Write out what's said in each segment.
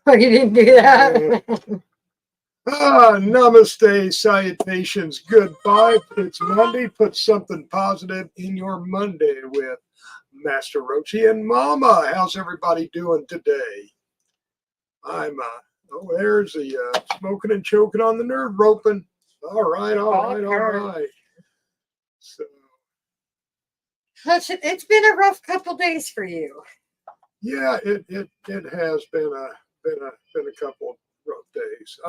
Oh, you didn't do that. Namaste, salutations, goodbye. It's Monday. Put something positive in your Monday with Master and Momma. How's everybody doing today? There's the smoking and choking on the nerve roping. All right. So, It's been a rough couple days for you. yeah, it has been a couple of rough days.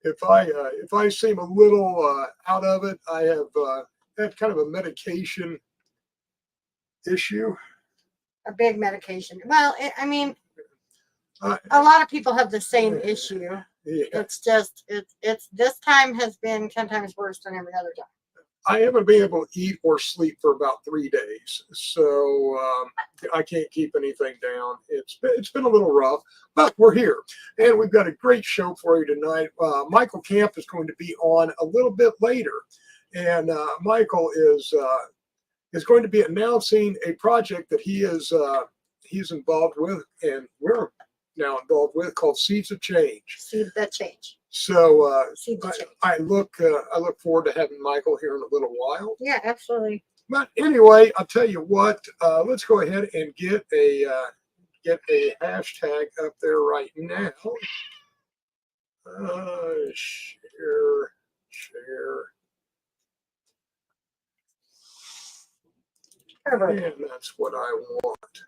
If I seem a little out of it, I have kind of a medication issue. A big medication. Well, I mean, Uh, a lot of people have the same issue. Yeah. It's just it's this time has been 10 times worse than every other time. I haven't been able to eat or sleep for about 3 days, so I can't keep anything down. It's been a little rough, but we're here, and we've got a great show for you tonight. Michael Kamp is going to be on a little bit later, and Michael is going to be announcing a project that he's involved with, and we're now involved with, called Seeds of Change. Seed that change. So Seed that change. I look forward to having Michael here in a little while. Yeah, absolutely. But anyway, I'll tell you what. Let's go ahead and get a hashtag up there right now. Share. And that's what I want.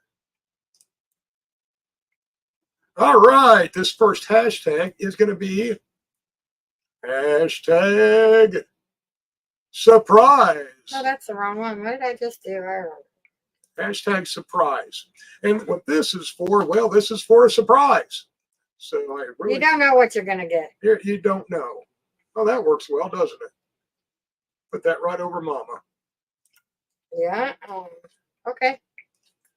All right, this first hashtag is going to be hashtag surprise. No, that's the wrong one. What did I just do? I don't know. Hashtag surprise. And what this is for, well, this is for a surprise. So I really, you don't know what you're going to get. You don't know. Well, that works well, doesn't it? Put that right over Mama. Yeah. Okay.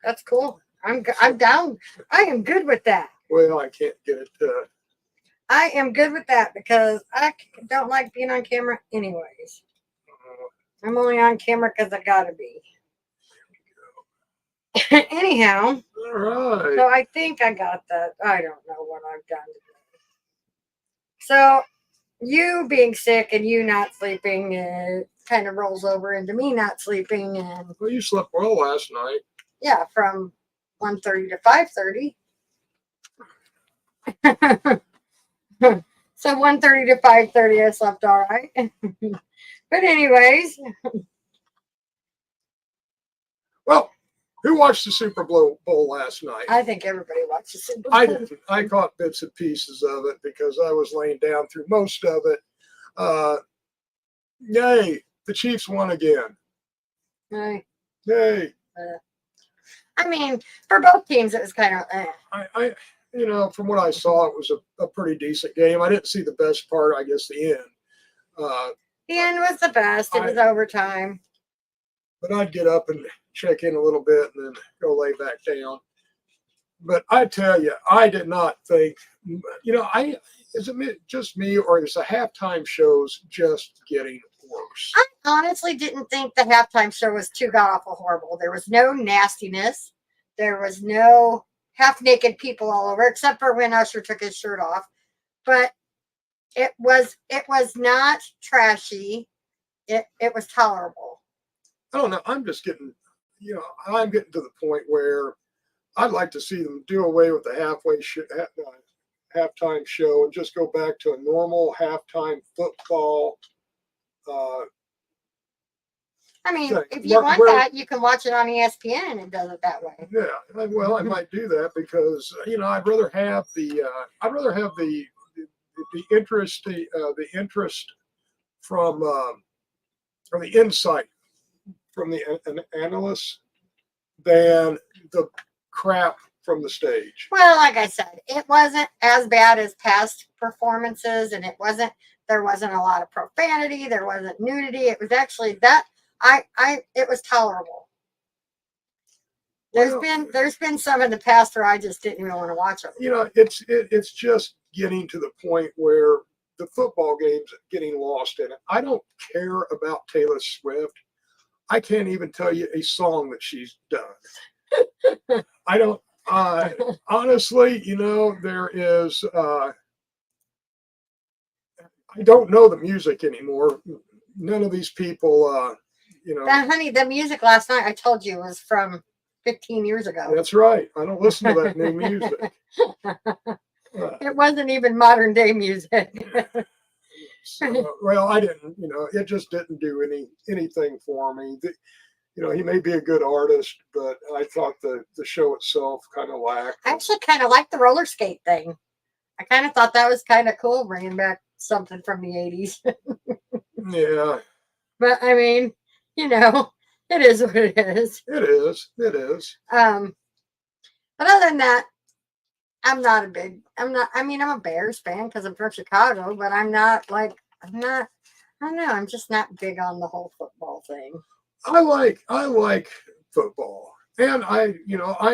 That's cool. I'm down. I am good with that. Well, I can't get it. I am good with that because I don't like being on camera anyways. I'm only on camera because I gotta be. Anyhow. All right. So I think I got that. I don't know what I've done today. So you being sick and you not sleeping kind of rolls over into me not sleeping. And well, you slept well last night. Yeah, from 1:30 to 5:30. So 1:30 to 5:30 I slept all right. But anyways. Well, who watched the Superbowl last night? I think everybody watched the Superbowl. I didn't. I caught bits and pieces of it because I was laying down through most of it. Yay, the Chiefs won again. Yay. I mean, for both teams, it was kind of. From what I saw, it was a pretty decent game. I didn't see the best part. I guess the end. The end was the best. It was overtime. But I'd get up and check in a little bit and then go lay back down. But I tell you, I did not think. Is it just me, or is the halftime shows just getting worse? I honestly didn't think the halftime show was too god-awful horrible. There was no nastiness. There was no half-naked people all over, except for when Usher took his shirt off. But it was not trashy. It was tolerable. I don't know. I'm just getting, I'm getting to the point where I'd like to see them do away with the halftime show and just go back to a normal halftime football. I mean, if you want that, you can watch it on ESPN and it does it that way. Yeah, well, I might do that because I'd rather have the interest from or the insight from an analyst than the crap from the stage. Well, like I said, it wasn't as bad as past performances, and there wasn't a lot of profanity, there wasn't nudity. It was actually it was tolerable. There's been some in the past where I just didn't even want to watch them. It's just getting to the point where the football game's getting lost in it. I don't care about Taylor Swift. I can't even tell you a song that she's done. I don't, honestly, you know, there is, I don't know the music anymore. None of these people, you know. Honey, the music last night I told you was from 15 years ago. That's right. I don't listen to that new music. It wasn't even modern day music. Well, I didn't, you know, it just didn't do anything for me. You know, he may be a good artist, but I thought the show itself kind of lacked. I actually kind of like the roller skate thing. I kind of thought that was kind of cool, bringing back something from the 80s. Yeah. But I mean, you know, it is what it is. It is. It is. But other than that, I'm a Bears fan because I'm from Chicago, but I don't know, I'm just not big on the whole football thing. I like football, and I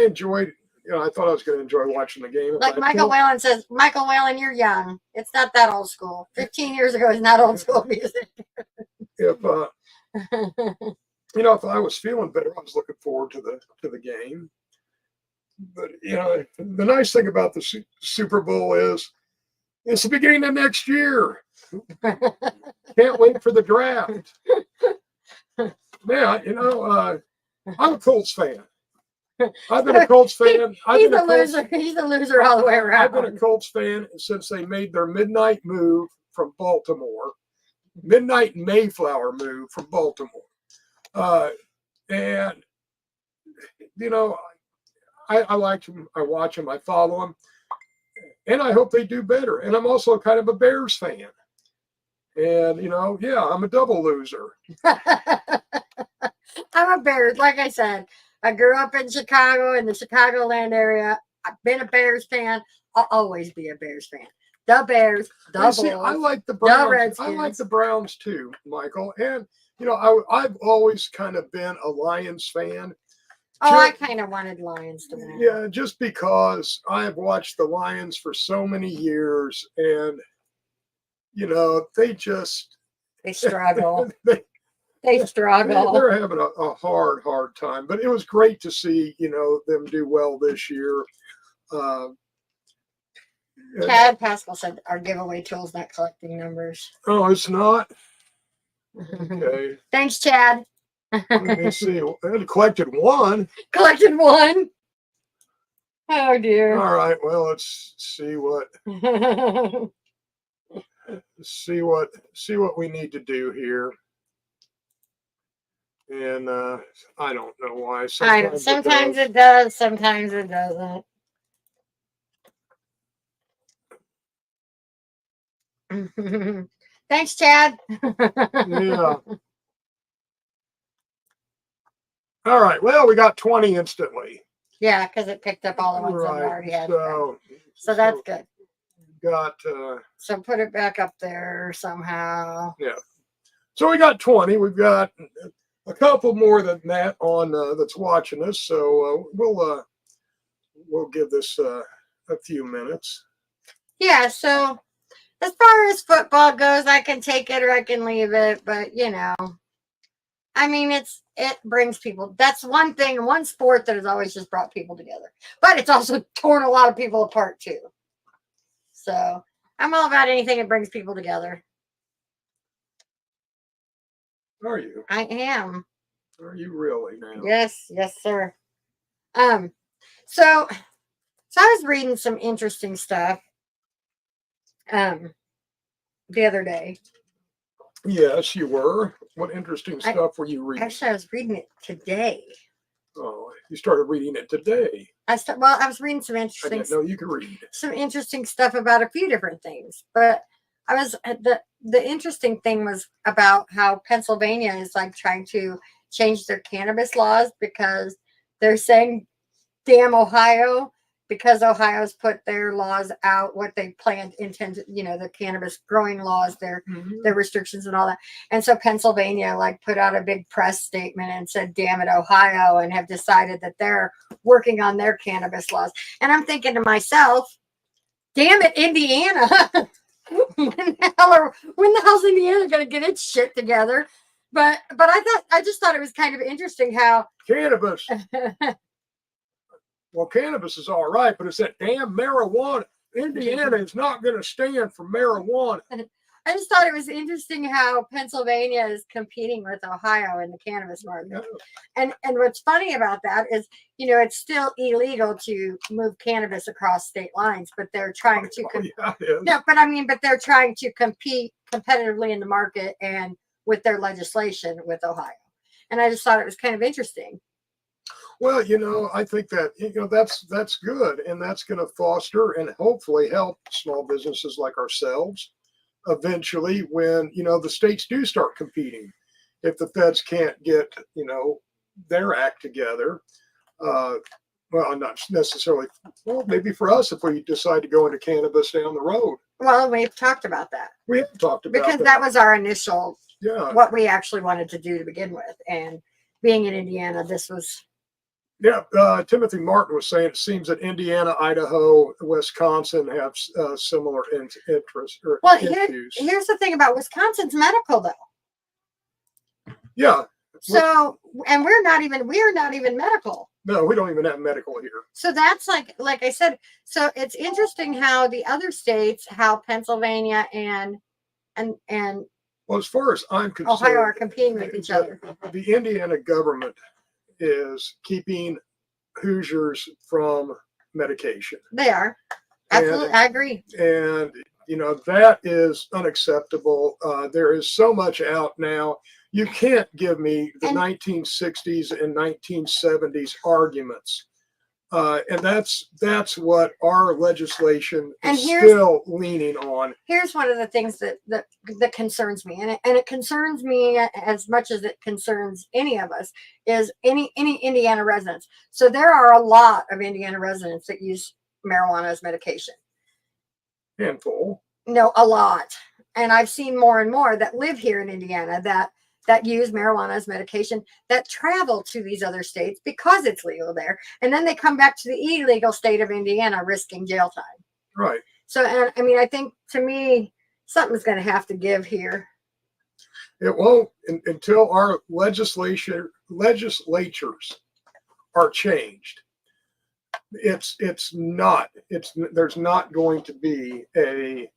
enjoyed. You know, I thought I was going to enjoy watching the game. Like Michael Whalen says, Michael Whalen, you're young. It's not that old school. 15 years ago is not old school music. If you know, if I was feeling better, I was looking forward to the game. But you know, the nice thing about the Super Bowl is it's the beginning of next year. Can't wait for the draft. Yeah, you know, I'm a Colts fan. I've been a Colts fan. He's a loser all the way around. I've been a Colts fan since they made their midnight move from Baltimore, midnight Mayflower move from Baltimore. And, you know, I like them. I watch them. I follow them. And I hope they do better. And I'm also kind of a Bears fan. And, you know, yeah, I'm a double loser. I'm a Bears. Like I said, I grew up in Chicago, in the Chicagoland area. I've been a Bears fan. I'll always be a Bears fan. The Bears, the Bulls, I like the Browns. Redskins. I like the Browns too, Michael. And, you know, I've always kind of been a Lions fan. Oh, I kind of wanted Lions to win. Yeah, just because I have watched the Lions for so many years, and you know, they struggle. They struggle. They're having a hard time. But it was great to see, you know, them do well this year. Chad Pascal said our giveaway tool's not collecting numbers. Oh, it's not? Okay. Thanks, Chad. Let me see. It collected one. Collected one. Oh dear. All right. Well, let's see what we need to do here. And I don't know why. Sometimes it does. Sometimes it doesn't. Thanks, Chad. Yeah. All right. Well, we got 20 instantly. Yeah, because it picked up all the ones that we already had. So that's good. Got. So put it back up there somehow. Yeah. So we got 20. We've got a couple more than that on that's watching us. So we'll give this a few minutes. Yeah. So as far as football goes, I can take it or I can leave it, but you know. I mean, it brings people. That's one thing, one sport that has always just brought people together. But it's also torn a lot of people apart too. So I'm all about anything that brings people together. Are you? I am. Are you really now? Yes, sir. So I was reading some interesting stuff the other day. Yes, you were. What interesting stuff were you reading? Actually, I was reading it today. Oh, you started reading it today. I was reading some interesting. I didn't know you could read. Some interesting stuff about a few different things, but the interesting thing was about how Pennsylvania is like trying to change their cannabis laws because they're saying, "Damn Ohio." Because Ohio's put their laws out, what they intended, you know, the cannabis growing laws, their restrictions and all that. And so Pennsylvania like put out a big press statement and said, "Damn it, Ohio," and have decided that they're working on their cannabis laws. And I'm thinking to myself, "Damn it, Indiana." when the hell's Indiana going to get its shit together? But I just thought it was kind of interesting how cannabis. well, cannabis is all right, but it's that damn marijuana. Indiana is not going to stand for marijuana. I just thought it was interesting how Pennsylvania is competing with Ohio in the cannabis market. And what's funny about that is, it's still illegal to move cannabis across state lines, but they're trying to but they're trying to compete competitively in the market and with their legislation with Ohio. And I just thought it was kind of interesting. Well, I think that that's good, and that's going to foster and hopefully help small businesses like ourselves eventually when the states do start competing. If the feds can't get their act together, well, not necessarily. Well, maybe for us if we decide to go into cannabis down the road. Well, we've talked about that. We have talked about because that was our initial what we actually wanted to do to begin with, and being in Indiana, this was. Yeah, Timothy Martin was saying it seems that Indiana, Idaho, Wisconsin have similar interests. Well, here's the thing about Wisconsin's medical, though. Yeah. So, and we are not even medical. No, we don't even have medical here. So that's like I said. So it's interesting how the other states, how Pennsylvania and well, as far as I'm concerned, Ohio are competing with each other. The Indiana government is keeping Hoosiers from medication. They are. Absolutely. I agree. And, that is unacceptable. There is so much out now. You can't give me the 1960s and 1970s arguments. And that's what our legislation is still leaning on. Here's one of the things that concerns me, and it concerns me as much as it concerns any of us, is any Indiana residents. So there are a lot of Indiana residents that use marijuana as medication. Handful. No, a lot. And I've seen more and more that live here in Indiana that use marijuana as medication, that travel to these other states because it's legal there. And then they come back to the illegal state of Indiana risking jail time. Right. So, and I mean, I think to me, something's going to have to give here. It won't until our legislatures are changed. There's not going to be a,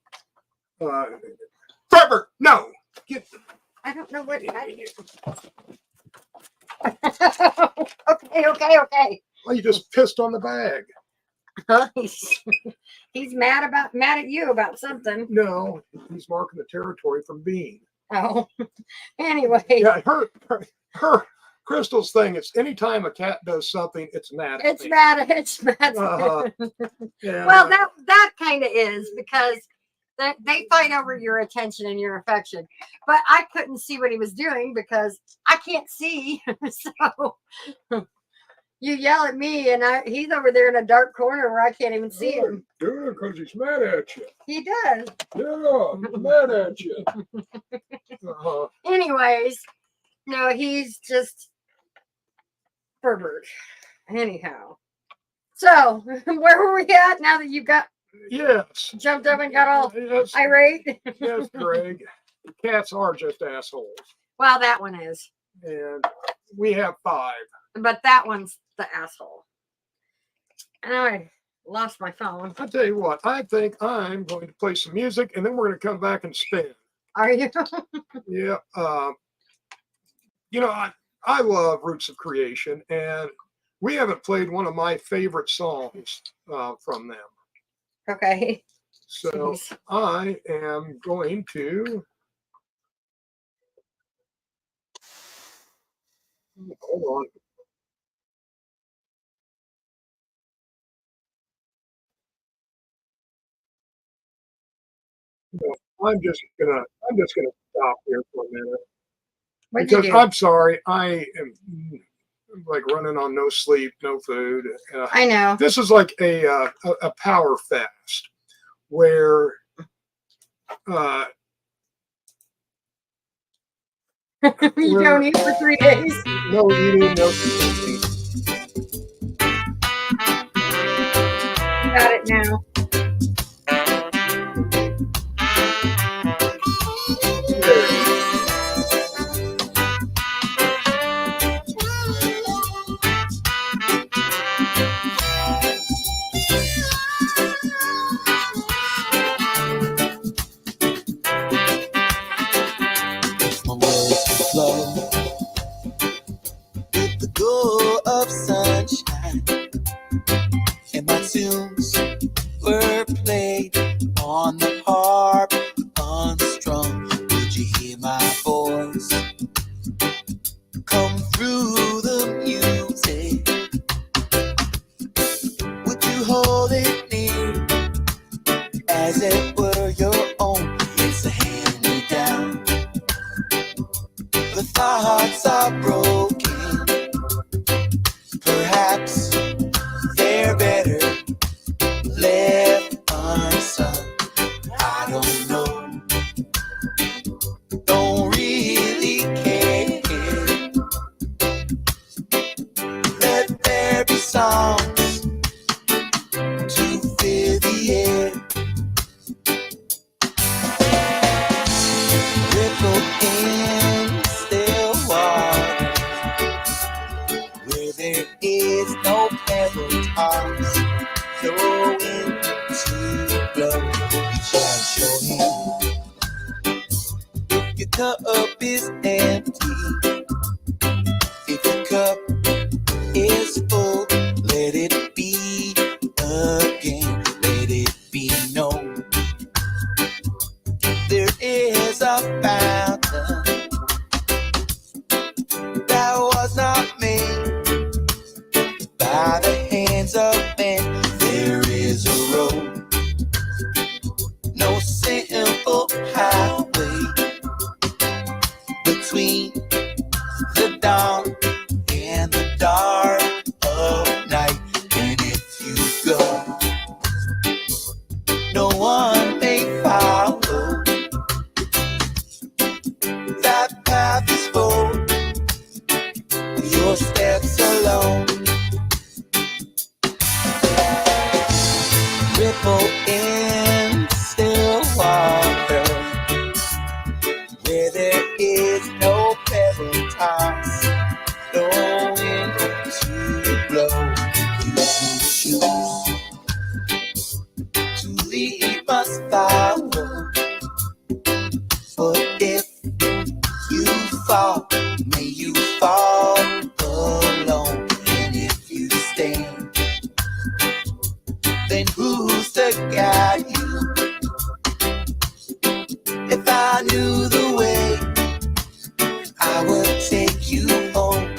Trevor, no, get. I don't know what. Okay. Well, you just pissed on the bag. Huh? He's mad at you about something. No, he's marking the territory from Bean. Oh, anyway. Yeah, her Crystal's thing. It's anytime a cat does something, it's mad. It's mad. Yeah. Well, that kind of is because. They fight over your attention and your affection, but I couldn't see what he was doing because I can't see. So you yell at me, and he's over there in a dark corner where I can't even see him. Yeah, because he's mad at you. He does. Yeah, he's mad at you. Anyways, no, he's just pervert. Anyhow, so where were we at now that you got? Yes. Jumped up and got all irate. Yes, Greg. Cats are just assholes. Well, that one is. And we have 5. But that one's the asshole. And I lost my phone. I'll tell you what, I think I'm going to play some music and then we're going to come back and spin. Are you? Yeah. I love Roots of Creation, and we haven't played one of my favorite songs from them. Okay. So Jeez. I am going to hold on. I'm just gonna stop here for a minute. What'd Because you do? I'm sorry, I am like running on no sleep, no food. I know. This is like a power fast where You don't eat for 3 days. no eating, no sleeping. Got it now. flow with the glow of sunshine, and my tunes were played on the harp unstrung. Would you hear my voice come through the music? Would you hold it near as it were your own? It's a hand-me-down. The thoughts are broken. Perhaps they're better left unsung. I don't know. Don't really care. Let there be songs to fill the air. Ripple in still water where there is no pebble toss. No wind to blow. You shall show him if your cup is empty. If your cup is full, let it be again. Let it be known. There is a fountain that was not made by the hands of men. There is a road, no simple highway between the dawn and the dark of night. And if you go, no one may follow. That path is for your steps alone. Ripple in still water where there is no pebble toss. No wind to blow. You choose to leave us follow. But if you fall, may you fall alone. And if you stay, then who's to guide you? If I knew the way, I would take you home.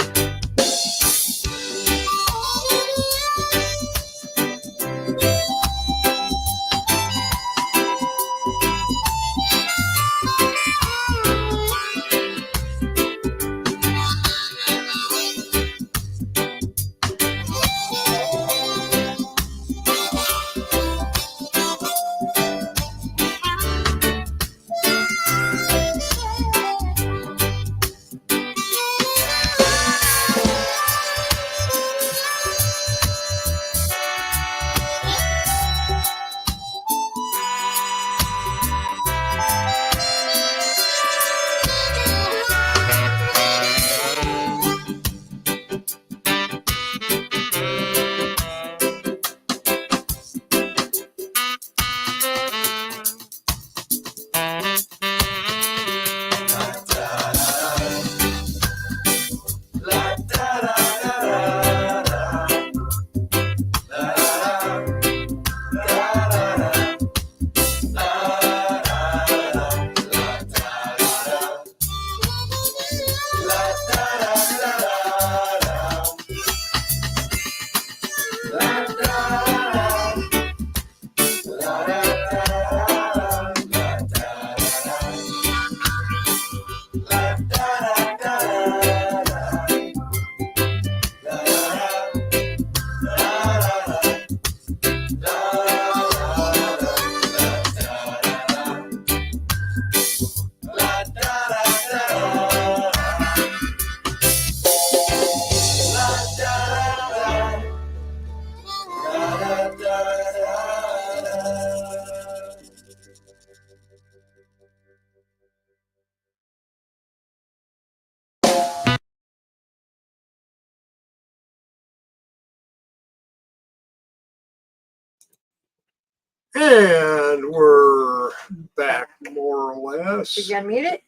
And we're back more or less. Did you unmute it?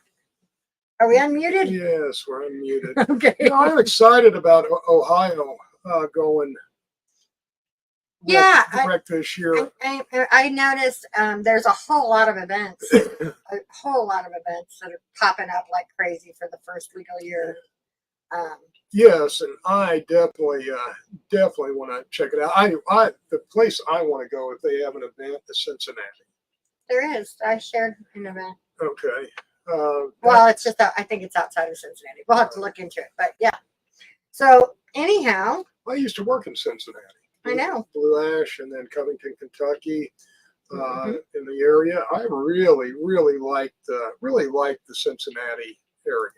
Are we unmuted? Yes, we're unmuted. Okay. I'm excited about Ohio going Yeah, wreck this year. I noticed there's a whole lot of events, that are popping up like crazy for the first week of the year. Yes, and I definitely want to check it out. The place I want to go if they have an event is Cincinnati. There is. I shared an event. Okay. Well, it's just I think it's outside of Cincinnati. We'll have to look into it, but yeah. So anyhow, I used to work in Cincinnati. I know. Blue Ash and then Covington, Kentucky, in the area. I really liked the Cincinnati area.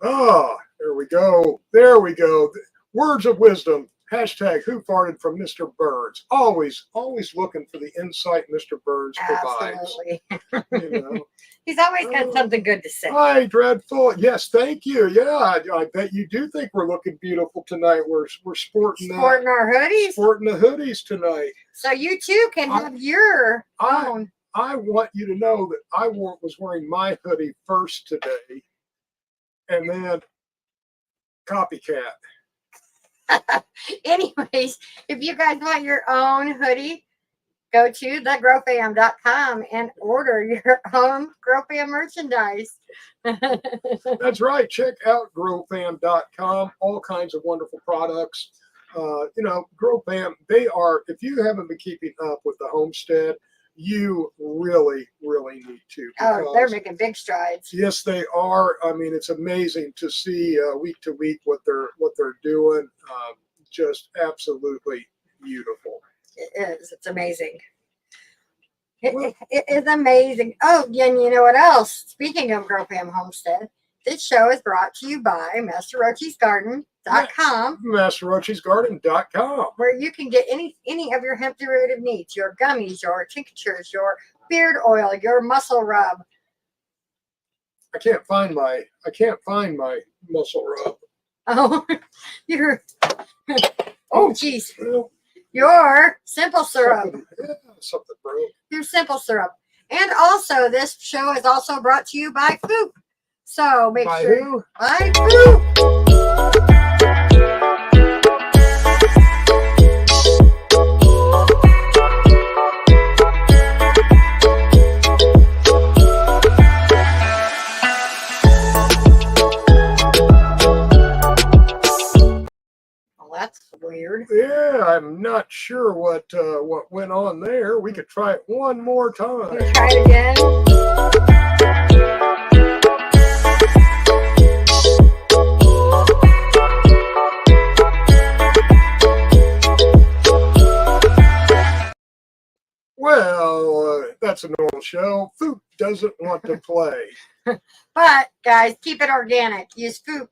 Oh, there we go. There we go. Words of wisdom. Hashtag who farted from Mr. Burns. Always looking for the insight Mr. Burns provides. Absolutely. You know. He's always got something good to say. Hi, Dreadful. Yes, thank you. Yeah, I bet you do think we're looking beautiful tonight. We're sporting our hoodies. Sporting the hoodies tonight. So you too can have your own. I want you to know that I was wearing my hoodie first today, and then copycat. Anyways, if you guys want your own hoodie, go to thegrowfam.com and order your own GrowFam merchandise. That's right. Check out growfam.com. All kinds of wonderful products. GrowFam, they are, if you haven't been keeping up with the homestead, you really need to. Oh, they're making big strides. Yes, they are. I mean, it's amazing to see week to week what they're doing. Just absolutely beautiful. It is. It's amazing. It is amazing. Oh, yeah, and you know what else? Speaking of GrowFam Homestead, this show is brought to you by MasterRochiesGarden.com. MasterRochiesGarden.com. Where you can get any of your hemp derivative needs, your gummies, your tinctures, your beard oil, your muscle rub. I can't find my muscle rub. Oh, oh, geez. Well, your simple syrup. Something broke. Your simple syrup. And also, this show is also brought to you by Foop. So make by sure. Who? By Foop. That's weird. Yeah, I'm not sure what went on there. We could try it one more time. Can we try it again? Well, that's a normal show. Foop doesn't want to play. But guys, keep it organic. Use Foop.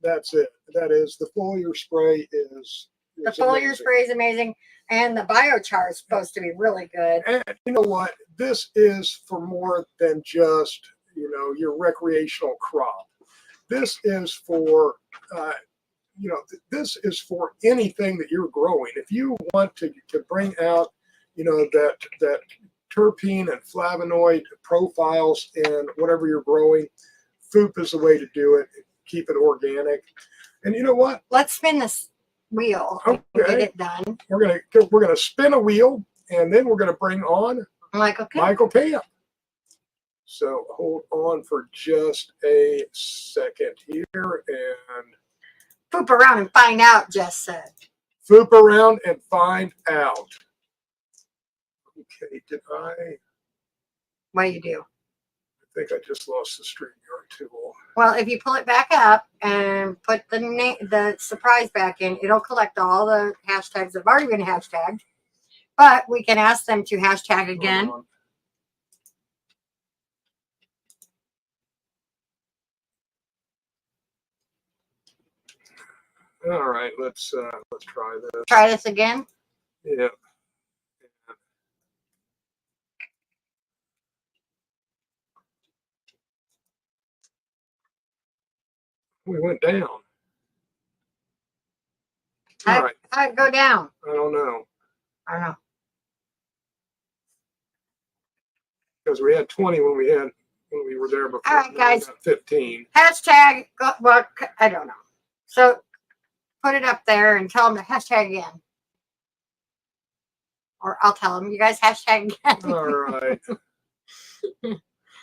That's it. That is the foliar spray is the foliar spray is amazing, and the biochar is supposed to be really good. And you know what? This is for more than just your recreational crop. This is for this is for anything that you're growing. If you want to bring out that terpene and flavonoid profiles in whatever you're growing, Foop is the way to do it. Keep it organic. And you know what? Let's spin this wheel. Okay. Get it done. We're gonna spin a wheel, and then we're gonna bring on Michael Kamp. So hold on for just a second here, and poop around and find out. Jess said. Foop around and find out. Okay, did I? What do you do? I think I just lost the StreamYard tool. Well, if you pull it back up and put the surprise back in, it'll collect all the hashtags that have already been hashtagged. But we can ask them to hashtag again. All right, let's try this. Try this again. Yeah. We went down. All right. How'd it go down? I don't know. I don't know. Because we had 20 when when we were there before. All right, guys. 15. Hashtag, well, I don't know. So put it up there and tell them to hashtag again. Or I'll tell them, you guys hashtag again. All right.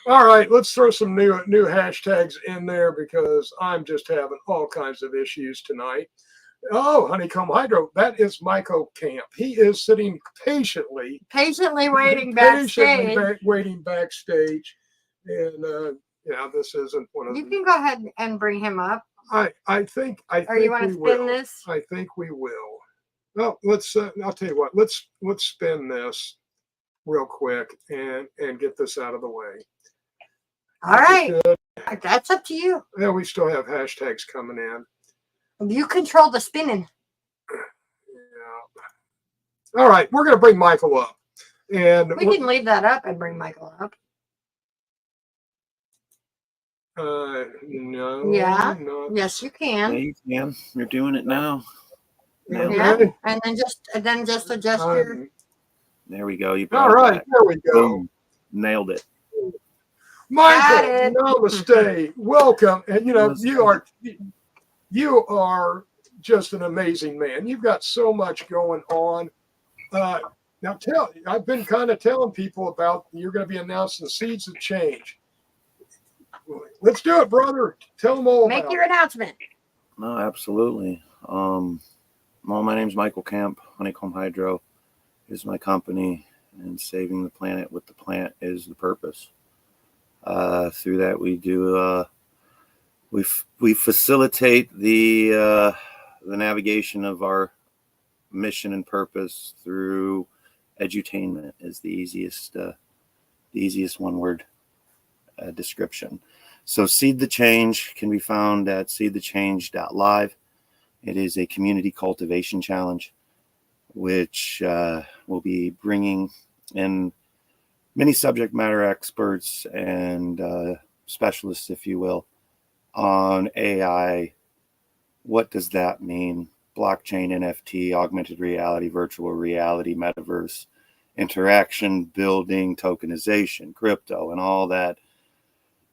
All right, let's throw some new hashtags in there because I'm just having all kinds of issues tonight. Oh, Honeycomb Hydro, that is Michael Kamp. He is sitting patiently Waiting backstage. waiting backstage. And yeah, this isn't one of You can go ahead and bring him up. I think Or you want to spin this? I think we will. Well, let's I'll tell you what, let's spin this real quick and get this out of the way. All right. That's up to you. Yeah, we still have hashtags coming in. You control the spinning. Yeah. All right, we're going to bring Michael up. And We can leave that up and bring Michael up. No. Yeah. Not, Yes, you Yeah, can. you can. You're doing it now. Yeah. okay. And then just adjust your. There we go. You All brought it right, back. there we go. Boom. Nailed it. Michael, it. namaste. Welcome. And you are just an amazing man. You've got so much going on. Now I've been kind of telling people about you're going to be announcing Seeds of Change. Let's do it, brother. Tell them all Make about your it. announcement. No, absolutely. Well, my name's Michael Kamp. Honeycomb Hydro is my company, and saving the planet with the plant is the purpose. Through that, we do we facilitate the navigation of our mission and purpose through edutainment. Is the easiest one word description. So Seed the Change can be found at seedthechange.live. It is a community cultivation challenge, which will be bringing in many subject matter experts and specialists, if you will, on AI. What does that mean? Blockchain, NFT, augmented reality, virtual reality, metaverse, interaction, building, tokenization, crypto, and all that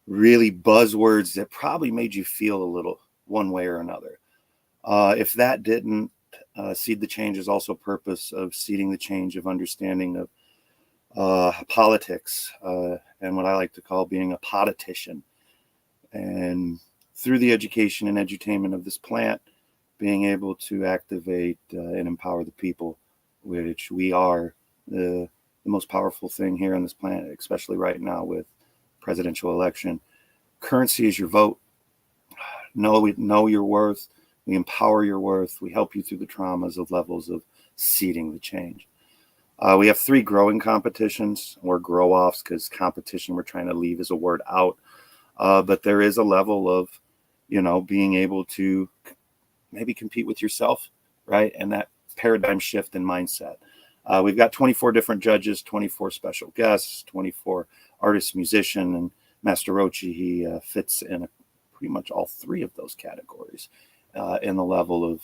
really buzzwords that probably made you feel a little one way or another. If that didn't, Seed the Change is also purpose of seeding the change of understanding of politics and what I like to call being a politician. And through the education and edutainment of this plant, being able to activate and empower the people, which we are the most powerful thing here on this planet, especially right now with presidential election. Currency is your vote. Know your worth. We empower your worth. We help you through the traumas of levels of seeding the change. We have 3 growing competitions, or grow-offs, because competition we're trying to leave as a word out. But there is a level of, being able to maybe compete with yourself, right? And that paradigm shift in mindset. We've got 24 different judges, 24 special guests, 24 artists, musician, and Master Rochi, he fits in pretty much all 3 of those categories in the level of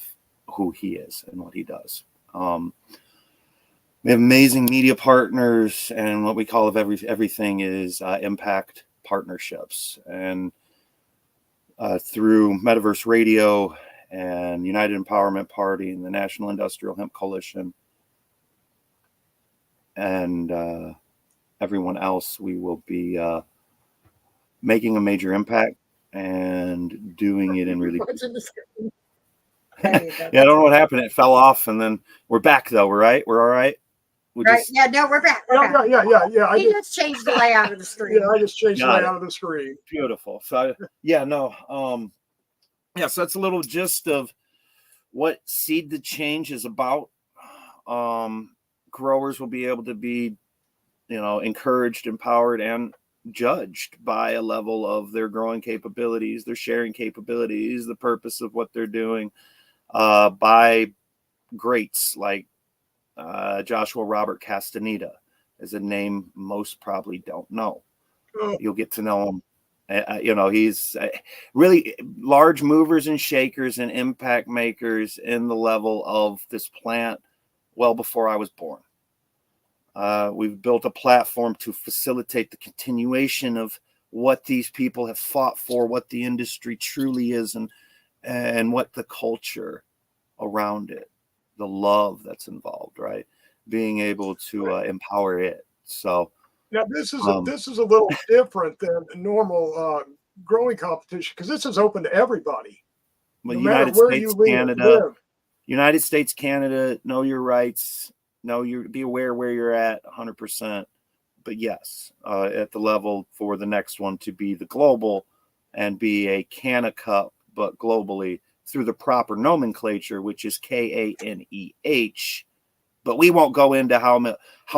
who he is and what he does. We have amazing media partners, and what we call everything is impact partnerships. And through Metaverse Radio and United Empowerment Party and the National Industrial Hemp Coalition and everyone else, we will be making a major impact and doing it in really. Yeah, I don't know what happened. It fell off, and then we're back though. We're right. We're all right. Right. Yeah, no, we're back. We're back. Yeah. He just changed the layout of the screen. Yeah, I just changed the layout of the screen. Beautiful. So so that's a little gist of what Seed the Change is about. Growers will be able to be, encouraged, empowered, and judged by a level of their growing capabilities, their sharing capabilities, the purpose of what they're doing, by greats like Joshua Robert Castaneda is a name most probably don't know. Oh. You'll get to know him. He's really large movers and shakers and impact makers in the level of this plant well before I was born. We've built a platform to facilitate the continuation of what these people have fought for, what the industry truly is, and what the culture around it, the love that's involved, right? Being able to empower it. So now this is a little different than a normal growing competition, because this is open to everybody, but no matter United where States, you Canada, live. United States, Canada, know your rights, be aware where you're at 100%. But yes, at the level for the next one to be the global and be a Canna Cup, but globally through the proper nomenclature, which is KANEH. But we won't go into how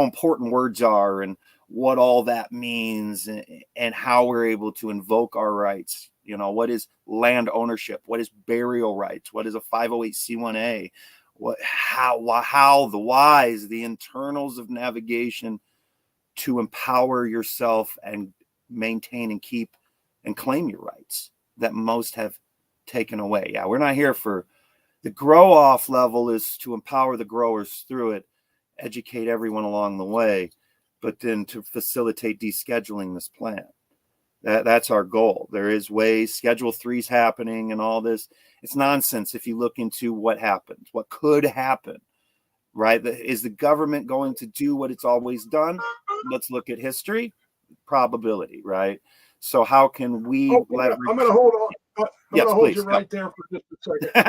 important words are and what all that means and how we're able to invoke our rights. You know, what is land ownership? What is burial rights? What is a 508c1a? How the whys, the internals of navigation to empower yourself and maintain and keep and claim your rights that most have taken away. Yeah, we're not here for the grow off level, is to empower the growers through it, educate everyone along the way, but then to facilitate descheduling this plant. That's our goal. There is ways. Schedule 3's happening and all this. It's nonsense if you look into what happened, what could happen, right? Is the government going to do what it's always done? Let's look at history, probability, right? So how can we leverage? I'm going to hold on. I'm going to hold you right there for just a second.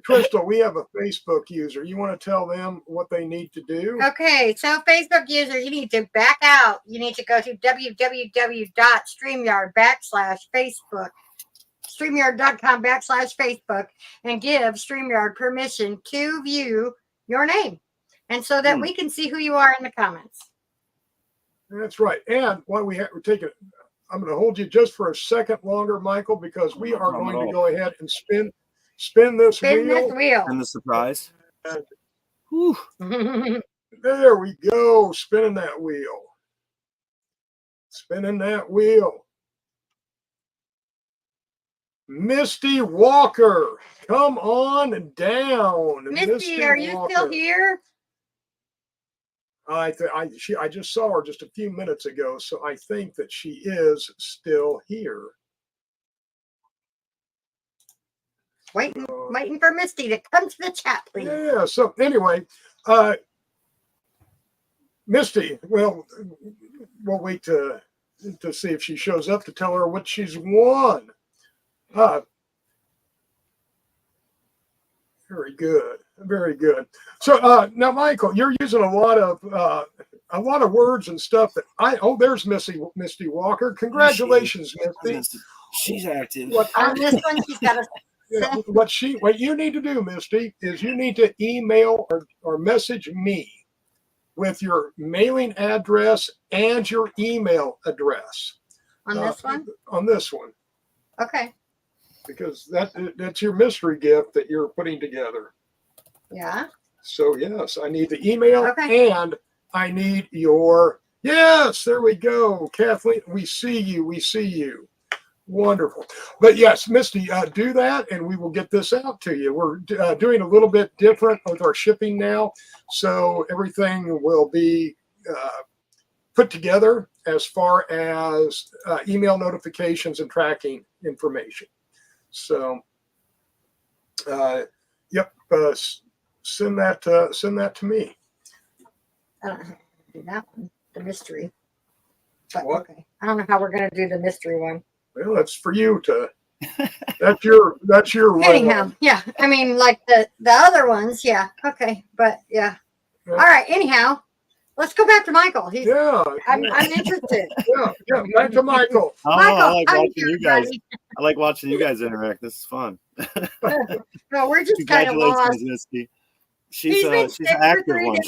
Crystal, we have a Facebook user. You want to tell them what they need to do? Okay, so Facebook user, you need to back out. You need to go to www.streamyard.com/Facebook, streamyard.com/Facebook, and give StreamYard permission to view your name, and so that we can see who you are in the comments. That's right. And while we're taking, I'm going to hold you just for a second longer, Michael, because we are going to go ahead and spin this wheel. And the surprise. And there we go. Spinning that wheel. Spinning that wheel. Misty Walker, come on down. Misty, are you still here? I just saw her just a few minutes ago, so I think that she is still here. Waiting for Misty to come to the chat, please. Yeah. So anyway, Misty, well, we'll wait to see if she shows up to tell her what she's won. Very good. Very good. So now, Michael, you're using a lot of words and stuff that there's Misty Walker. Congratulations, Misty. She's active. On this one, she's got a. What you need to do, Misty, is you need to email or message me with your mailing address and your email address. On this one? On this one. Okay. Because that's your mystery gift that you're putting together. Yeah. So yes, I need the email and I need yes, there we go. Kathleen, we see you. Wonderful. But yes, Misty, do that and we will get this out to you. We're doing a little bit different with our shipping now. So everything will be put together as far as email notifications and tracking information. So, send that to me. I don't know how to do that one, the mystery. But What? okay, I don't know how we're going to do the mystery one. Well, that's for you to. That's your. Anyhow, yeah. I mean, like the other ones, yeah. Okay, but yeah. All right. Anyhow, let's go back to Michael. I'm interested. Yeah. Back to Michael. Michael, I like watching you guys. I like watching you guys interact. This is fun. No, we're just kind of lost. Misty. She's an active one.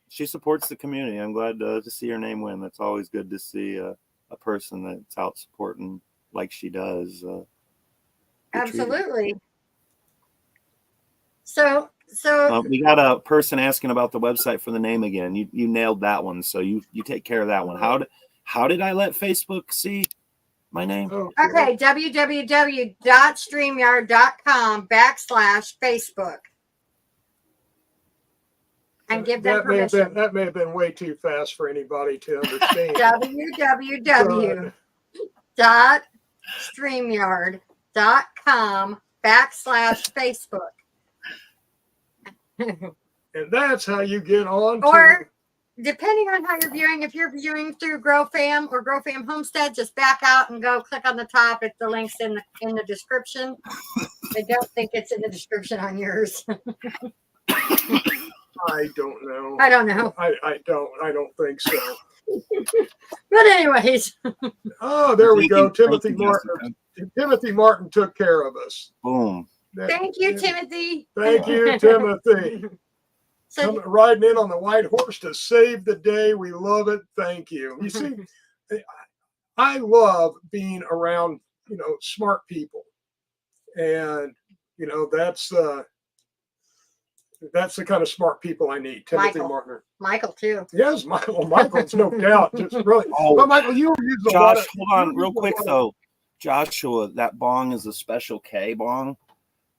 She supports the community. I'm glad to see her name win. That's always good to see a person that's out supporting like she does. Absolutely. So we got a person asking about the website for the name again. You nailed that one. So you take care of that one. How did I let Facebook see my name? Okay, www.streamyard.com/Facebook. and give them permission. That may have been way too fast for anybody to understand. www.streamyard.com/Facebook. And that's how you get on Or depending on how you're viewing, if you're viewing through GrowFam or GrowFam Homestead, just back out and go click on the top. It's the links in the description. I don't think it's in the description on yours. I don't know. I don't know. I don't think so. But anyways. Oh, there we go. Timothy Martin. Timothy Martin took care of us. Boom. Thank you, Timothy. Thank you, Timothy. Coming riding in on the white horse to save the day. We love it. Thank you. You see, I love being around, smart people. And, that's the kind of smart people I need. Timothy Martin. Michael, too. Yes, Michael. Michael's no doubt. Just really. But Michael, you were using Josh, hold on real quick, though. Joshua, that bong is a special K bong.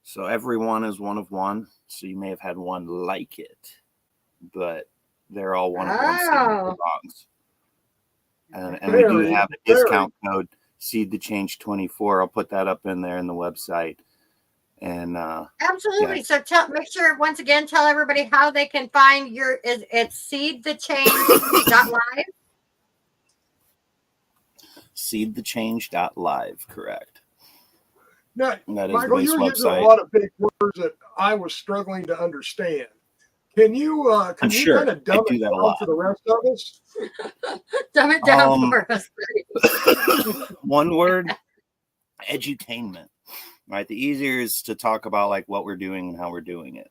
So everyone is one of one. So you may have had one like it, but they're all one of one bongs. And we do have a discount code, Seed the Change 24. I'll put that up in there in the website. And absolutely. So make sure once again, tell everybody how they can find it's seedthechange.live. Seedthechange.live, correct. Now, that is Michael, you're using a lot of big words that I was struggling to understand. Can you kind of dumb it down for the rest of us? Dumb it down for us. One word, edutainment. Right. The easier is to talk about like what we're doing and how we're doing it.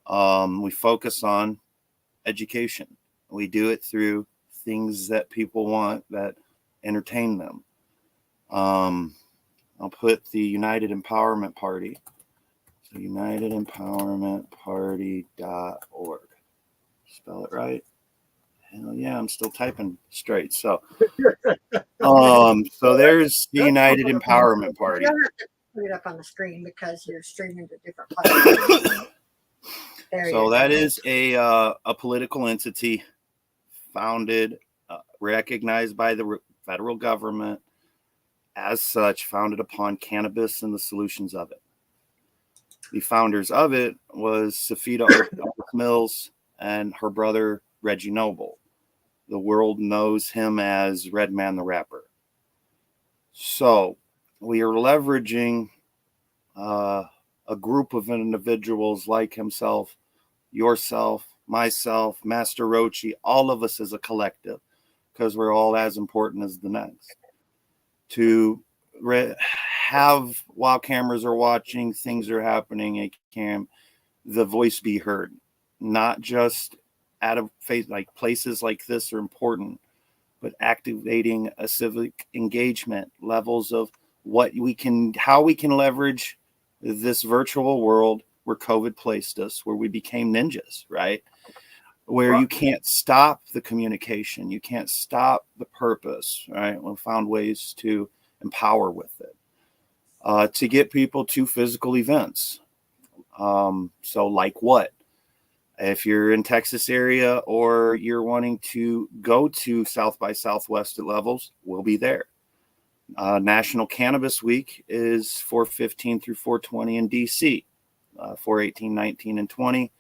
We focus on education. We do it through things that people want that entertain them. I'll put the United Empowerment Party. So UnitedEmpowermentParty.org. Spell it right? Hell yeah, I'm still typing straight. So so there's the United Empowerment Party. You don't have to put it up on the screen because you're streaming to different platforms. So that is a political entity founded, recognized by the federal government, as such, founded upon cannabis and the solutions of it. The founders of it was Safita Mills and her brother Reggie Noble. The world knows him as Redman the Rapper. So we are leveraging a group of individuals like himself, yourself, myself, Master Rochi, all of us as a collective, because we're all as important as the next. To have, while cameras are watching, things are happening, the voice be heard. Not just out of face, like places like this are important, but activating a civic engagement, levels of how we can leverage this virtual world where COVID placed us, where we became ninjas, right? Where you can't stop the communication, you can't stop the purpose, right? We found ways to empower with it, to get people to physical events. So like what? If you're in Texas area or you're wanting to go to South by Southwest at levels, we'll be there. National Cannabis Week is 4/15 through 4/20 in DC. 4/18, 19, and 20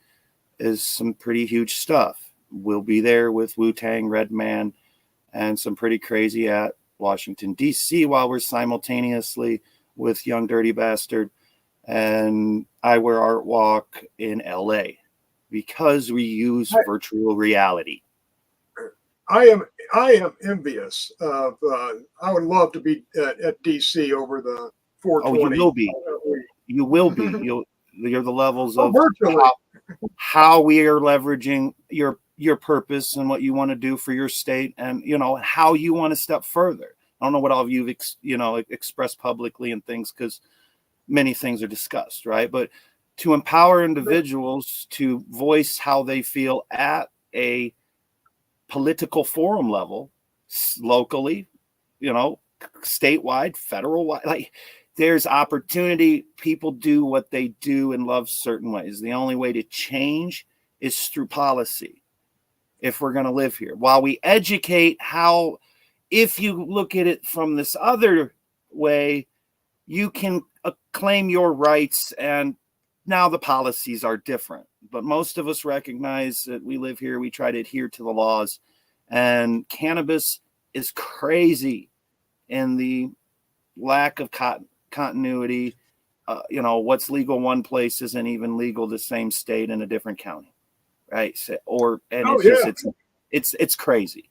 is some pretty huge stuff. We'll be there with Wu-Tang, Redman, and some pretty crazy at Washington, D.C. while we're simultaneously with Young Dirty Bastard and I Wear Art Walk in L.A. because we use virtual reality. I am envious of. I would love to be at DC over the 420. Oh, you will be. You will be. You're the levels of how we are leveraging your purpose and what you want to do for your state, and how you want to step further. I don't know what all of you've expressed publicly and things, because many things are discussed, right? But to empower individuals to voice how they feel at a political forum level, locally, statewide, federal wide, like there's opportunity. People do what they do and love certain ways. The only way to change is through policy if we're going to live here. While we educate how, if you look at it from this other way, you can claim your rights, and now the policies are different. But most of us recognize that we live here, we try to adhere to the laws, and cannabis is crazy in the lack of continuity. What's legal one place isn't even legal the same state in a different county, right? It's crazy.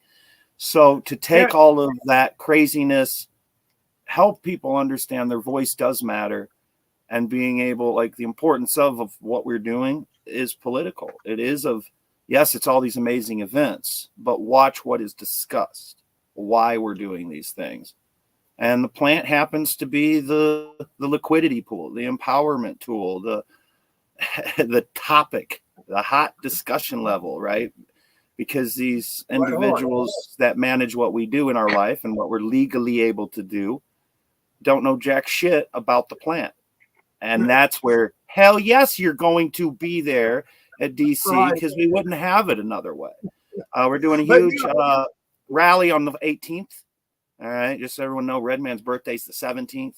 So to take all of that craziness, help people understand their voice does matter, and being able, like, the importance of what we're doing is political. It is yes, it's all these amazing events, but watch what is discussed, why we're doing these things. And the plant happens to be the liquidity pool, the empowerment tool, the topic, the hot discussion level, right? Because these individuals that manage what we do in our life and what we're legally able to do don't know jack shit about the plant. And that's where, hell yes, you're going to be there at DC, because we wouldn't have it another way. We're doing a huge rally on the 18th. All right, just so everyone know, Redman's birthday's the 17th.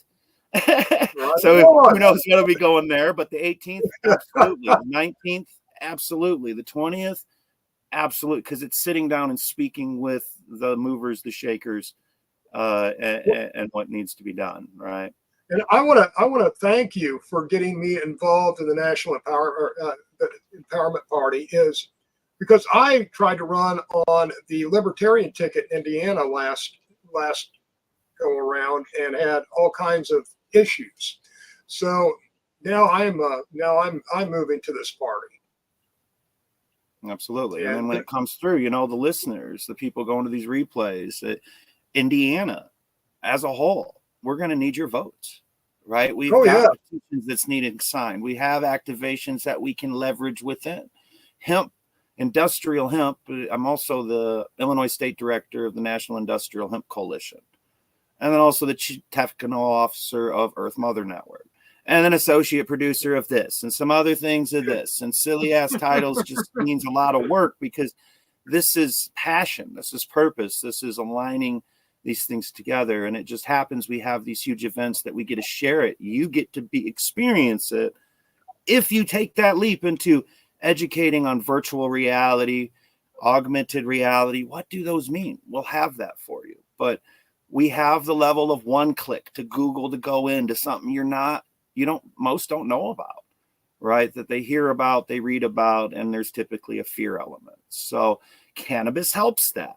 So who knows what'll be going there, but the 18th, absolutely. The 19th, absolutely. The 20th, absolutely, because it's sitting down and speaking with the movers, the shakers, and what needs to be done, right? And I want to thank you for getting me involved in the National Empowerment Party, is because I tried to run on the Libertarian ticket in Indiana last go around and had all kinds of issues. So now I'm moving to this party. Absolutely. And then when it comes through, the listeners, the people going to these replays, Indiana as a whole, we're going to need your votes, right? We've got petitions that's needed signed. We have activations that we can leverage within. Hemp, industrial hemp. I'm also the Illinois State Director of the National Industrial Hemp Coalition, and then also the Chief Technical Officer of Earth Mother Network, and then associate producer of this and some other things of this. And silly ass titles just means a lot of work, because this is passion, this is purpose, this is aligning these things together. And it just happens we have these huge events that we get to share it. You get to experience it if you take that leap into educating on virtual reality, augmented reality. What do those mean? We'll have that for you. But we have the level of one click to Google to go into something most don't know about, right? That they hear about, they read about, and there's typically a fear element. So cannabis helps that.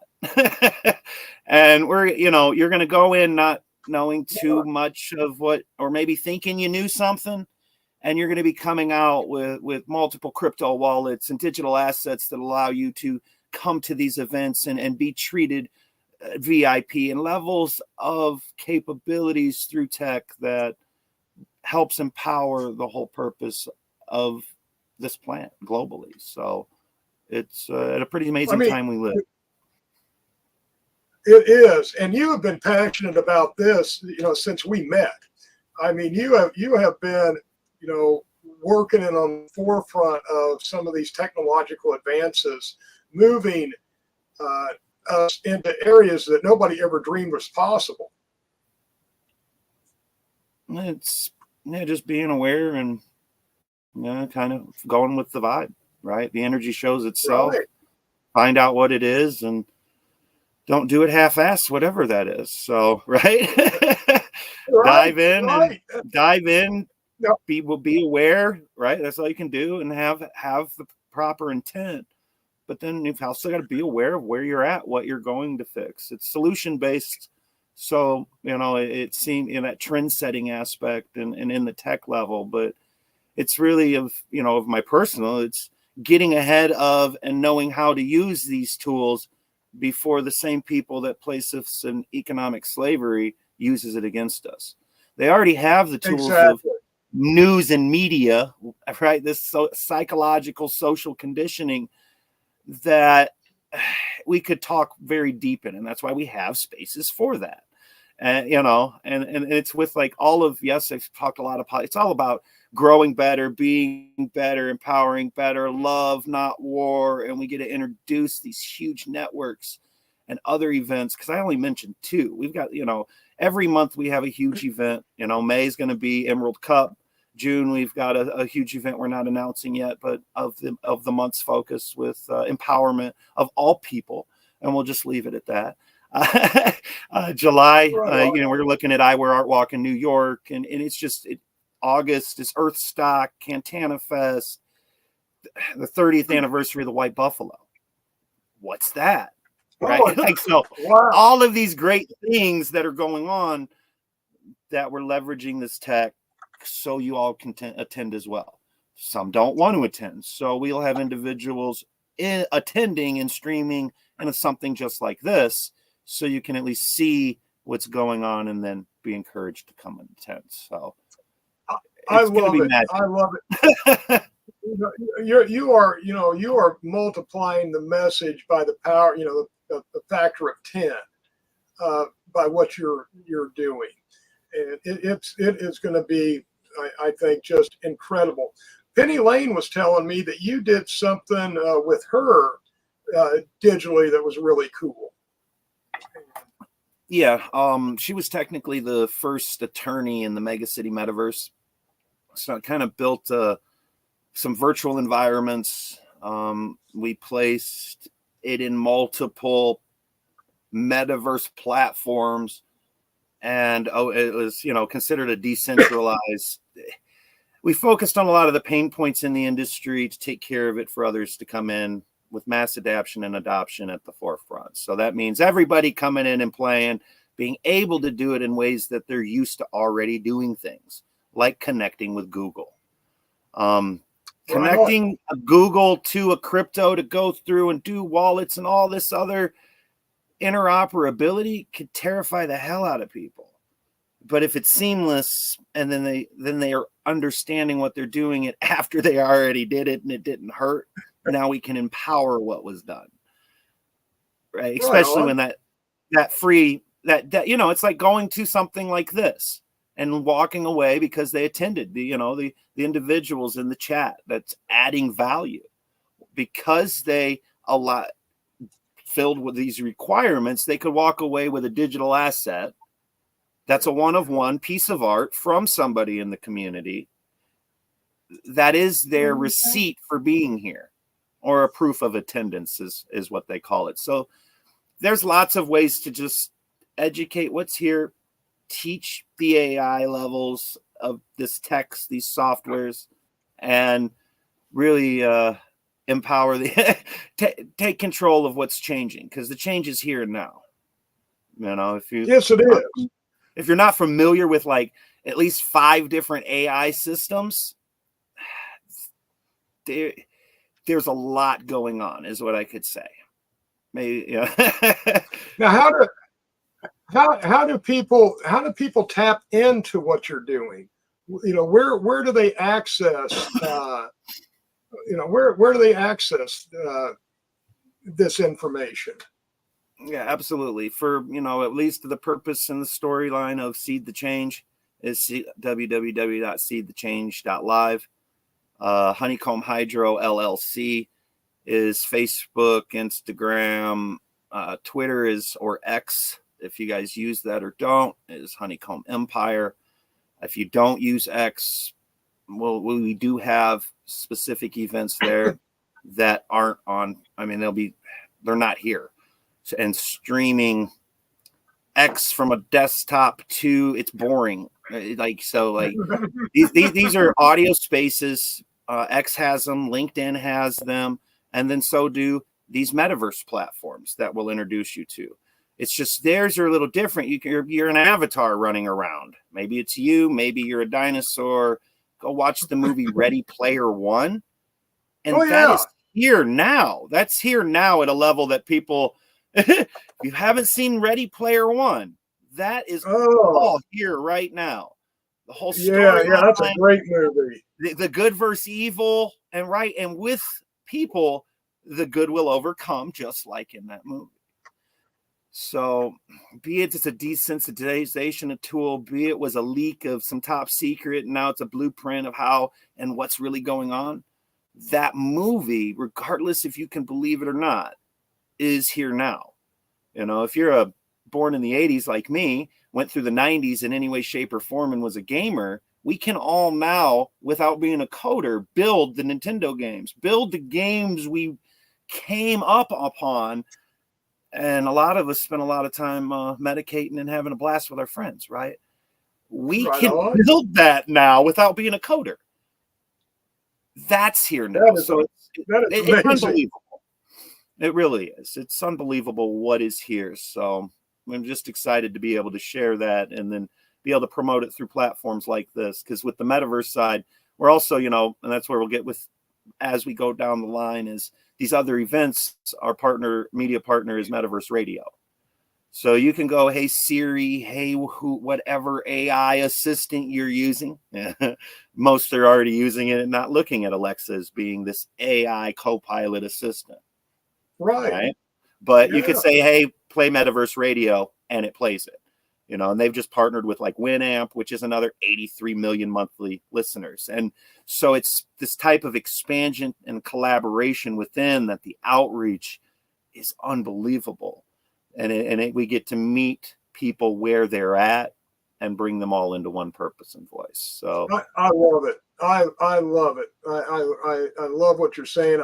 And you're going to go in not knowing too much of what, or maybe thinking you knew something, and you're going to be coming out with multiple crypto wallets and digital assets that allow you to come to these events and be treated VIP, and levels of capabilities through tech that helps empower the whole purpose of this plant globally. So it's at a pretty amazing time we live. It is. And you have been passionate about this, since we met. I mean, you have been, working in on the forefront of some of these technological advances, moving us into areas that nobody ever dreamed was possible. It's just being aware and kind of going with the vibe, right? The energy shows itself. Right. Find out what it is, and don't do it half-assed, whatever that is. So, right? Dive in. Yep. Be aware, right? That's all you can do, and have the proper intent. But then you've also got to be aware of where you're at, what you're going to fix. It's solution-based. So, it seems in that trend-setting aspect and in the tech level, but it's really of my personal, it's getting ahead of and knowing how to use these tools before the same people that place us in economic slavery uses it against us. They already have the tools of news and media, right? This psychological social conditioning that we could talk very deep in, and that's why we have spaces for that. And and it's with like all of, yes, I've talked a lot of it's all about growing better, being better, empowering better, love, not war. And we get to introduce these huge networks and other events, because I only mentioned 2. We've got, every month we have a huge event. May is going to be Emerald Cup. June, we've got a huge event we're not announcing yet, but of the month's focus with empowerment of all people. And we'll just leave it at that. July, we're looking at I Wear Art Walk in New York, and it's just August is Earthstock, Cantana Fest, the 30th anniversary of the White Buffalo. What's that? Right? Wow. All of these great things that are going on, that we're leveraging this tech so you all can attend as well. Some don't want to attend, so we'll have individuals attending and streaming, and it's something just like this, so you can at least see what's going on and then be encouraged to come and attend. So I love it. I love it. You are multiplying the message by the power, the factor of 10 by what you're doing, and it is going to be, I think, just incredible. Penny Lane was telling me that you did something with her digitally that was really cool. Yeah, she was technically the first attorney in the Mega City Metaverse. So I kind of built some virtual environments. We placed it in multiple metaverse platforms, and it was considered a decentralized. We focused on a lot of the pain points in the industry to take care of it for others to come in, with mass adoption and adoption at the forefront. So that means everybody coming in and playing, being able to do it in ways that they're used to already doing things, like connecting with Google. Connecting a Google to a crypto to go through and do wallets and all this other interoperability could terrify the hell out of people. But if it's seamless, and then they are understanding what they're doing it after they already did it and it didn't hurt, now we can empower what was done. Right? Especially when that free, that it's like going to something like this and walking away because they attended, the individuals in the chat that's adding value, because they filled with these requirements. They could walk away with a digital asset that's a one-of-one piece of art from somebody in the community that is their receipt for being here, or a proof of attendance is what they call it. So there's lots of ways to just educate what's here, teach the AI levels of this text, these softwares, and really empower take control of what's changing, because the change is here now. Yes, it is. If you're not familiar with like at least 5 different AI systems, there's a lot going on, is what I could say. Maybe, yeah. Now, how do people tap into what you're doing? Where do they access? Where do they access this information? Yeah, absolutely. For, at least the purpose and the storyline of Seed the Change is www.seedthechange.live. Honeycomb Hydro LLC is Facebook, Instagram, Twitter is, or X, if you guys use that or don't, is Honeycomb Empire. If you don't use X, well, we do have specific events there that aren't on. I mean, they're not here. And streaming X from a desktop to, it's boring. These are audio spaces. X has them, LinkedIn has them, and then so do these metaverse platforms that we'll introduce you to. It's just theirs are a little different. You're an avatar running around. Maybe it's you. Maybe you're a dinosaur. Go watch the movie Ready Player One, and that is here now. That's here now at a level that people. If you haven't seen Ready Player One, that is all here right now. The whole story. Yeah, that's a great movie. The good versus evil, and with people, the good will overcome, just like in that movie. So be it it's a desensitization tool, be it was a leak of some top secret, and now it's a blueprint of how and what's really going on. That movie, regardless if you can believe it or not, is here now. You know, if you're born in the 80s like me, went through the 90s in any way, shape, or form and was a gamer, we can all now, without being a coder, build the Nintendo games, build the games we came up upon. And a lot of us spend a lot of time medicating and having a blast with our friends, right? We Right can on. build that now without being a coder. That's here now. So it's amazing. unbelievable. It really is. It's unbelievable what is here. So I'm just excited to be able to share that and then be able to promote it through platforms like this. Because with the metaverse side, we're also, you know, and that's where we'll get with as we go down the line is these other events. Our media partner is Metaverse Radio. So you can go, hey, Siri, hey, whatever AI assistant you're using. Most are already using it and not looking at Alexa as being this AI co-pilot assistant. Right. But you could say, hey, play Metaverse Radio, and it plays it. You know, and they've just partnered with like Winamp, which is another 83 million monthly listeners. And so it's this type of expansion and collaboration within that the outreach is unbelievable. And we get to meet people where they're at and bring them all into one purpose and voice. So I love it. I love it. I love what you're saying.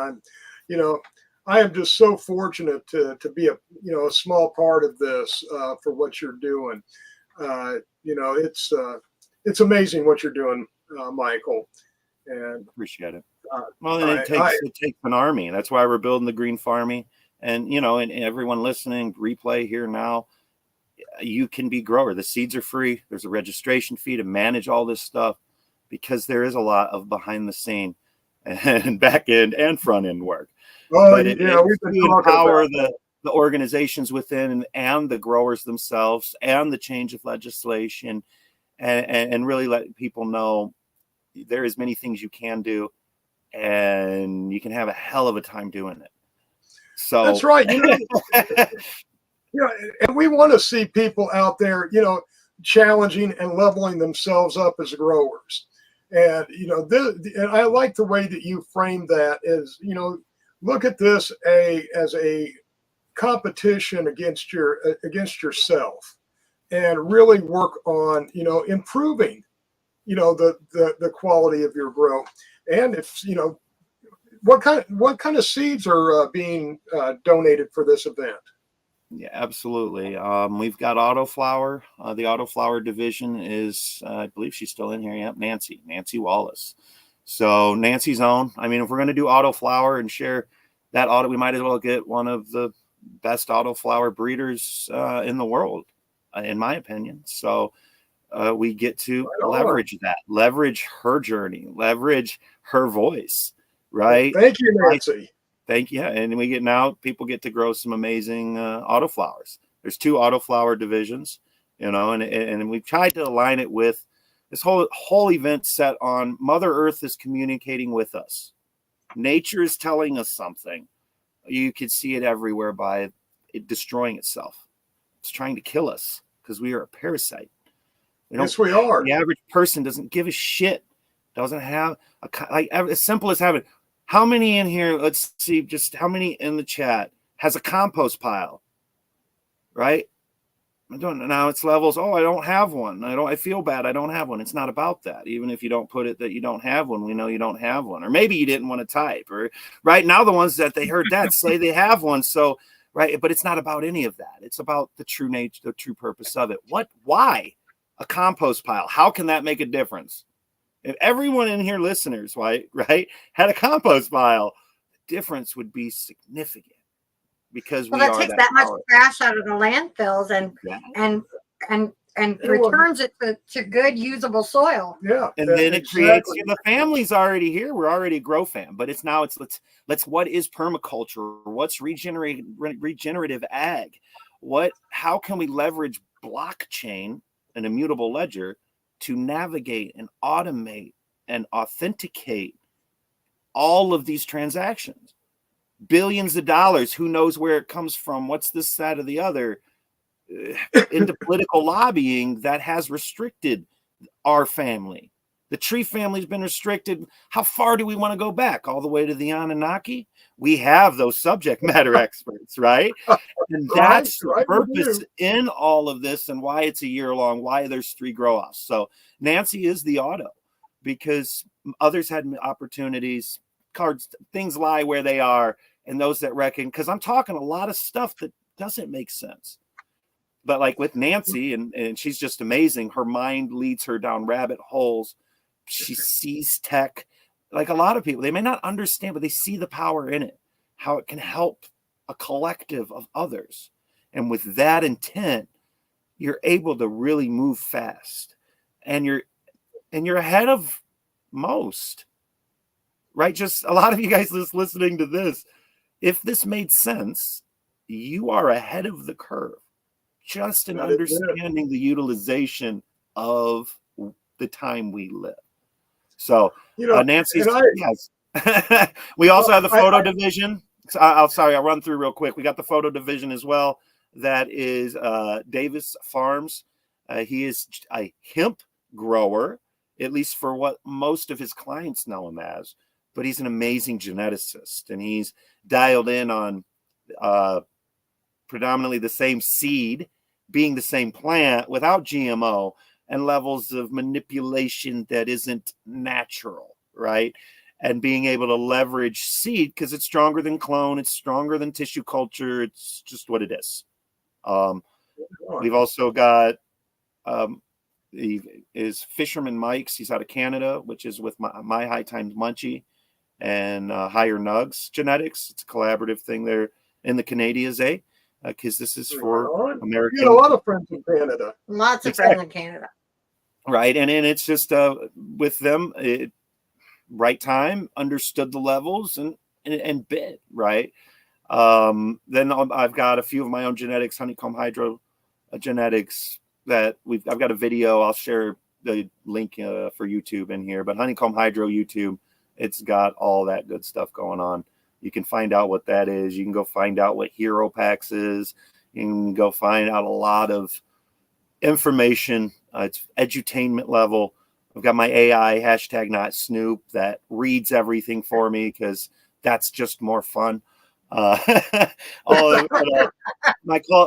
I am just so fortunate to be a small part of this for what you're doing. It's amazing what you're doing, Michael. And appreciate it. Well, and it takes an army. That's why we're building the Green Farming. And and everyone listening, replay here now, you can be grower. The seeds are free. There's a registration fee to manage all this stuff because there is a lot of behind the scene and back end and front end work. But we've been to empower the organizations within and the growers themselves and the change of legislation and really let people know there is many things you can do and you can have a hell of a time doing it. So that's right. And we want to see people out there, challenging and leveling themselves up as growers. And, and I like the way that you framed that as, look at this as a competition against yourself and really work on, improving, the quality of your grow. And if, what kind of seeds are being donated for this event? Yeah, absolutely. We've got Autoflower. The Autoflower division is, I believe she's still in here. Yep, Nancy Wallace. So Nancy's own. I mean, if we're going to do Autoflower and share that we might as well get one of the best Autoflower breeders in the world, in my opinion. So we get to leverage her journey, leverage her voice. Right. Thank you, Nancy. Thank you. And people get to grow some amazing autoflowers. There's 2 autoflower divisions, and we've tried to align it with this whole event set on Mother Earth is communicating with us. Nature is telling us something. You could see it everywhere by it destroying itself. It's trying to kill us because we are a parasite. Yes, we are. The average person doesn't give a shit. Doesn't have as simple as having. How many in here? Let's see, just how many in the chat has a compost pile, right? I don't know. Now it's levels. Oh, I don't have one. I feel bad. I don't have one. It's not about that. Even if you don't put it that you don't have one, we know you don't have one. Or maybe you didn't want to type. Or right now, the ones that they heard that say they have one. So, right. But it's not about any of that. It's about the true nature, the true purpose of it. Why a compost pile? How can that make a difference? If everyone in here, listeners, right, had a compost pile, the difference would be significant because it takes that much trash out of the landfills and returns it to good usable soil. Yeah, and then it creates. The family's already here. We're already a grow fam, but it's let's what is permaculture? What's regenerative ag? How can we leverage blockchain, an immutable ledger, to navigate and automate and authenticate all of these transactions? Billions of dollars, who knows where it comes from? What's this, that, or the other? into political lobbying that has restricted our family. The tree family's been restricted. How far do we want to go back? All the way to the Anunnaki? We have those subject matter experts, right? And that's the purpose in all of this, and why it's a year long, why there's 3 grow-offs. So Nancy is the auto, because others had opportunities. Cards, things lie where they are, and those that reckon, because I'm talking a lot of stuff that doesn't make sense. But like with Nancy, and she's just amazing. Her mind leads her down rabbit holes. She sees tech like a lot of people. They may not understand, but they see the power in it, how it can help a collective of others. And with that intent, you're able to really move fast, and you're ahead of most, right? Just a lot of you guys just listening to this, if this made sense, you are ahead of the curve, just in understanding the utilization of the time we live. So Nancy's, yes. We also have the photo division. I'll run through real quick. We got the photo division as well. That is Davis Farms. He is a hemp grower, at least for what most of his clients know him as. But he's an amazing geneticist, and he's dialed in on predominantly the same seed, being the same plant without GMO, and levels of manipulation that isn't natural, right? And being able to leverage seed because it's stronger than clone, it's stronger than tissue culture, it's just what it is. We've also got is Fisherman Mike's. He's out of Canada, which is with my High Times Munchie and Higher Nugs Genetics. It's a collaborative thing there in the Canadians, because this is for American. You got a lot of friends in Canada. Lots of friends in Canada. Right, and it's just with them, right time, understood the levels, and bid, right? Then I've got a few of my own genetics, honeycomb hydro genetics, that I've got a video. I'll share the link for YouTube in here, but honeycomb hydro YouTube, it's got all that good stuff going on. You can find out what that is. You can go find out what Hero Packs is. You can go find out a lot of information. It's edutainment level. I've got my AI hashtag not Snoop that reads everything for me because that's just more fun. The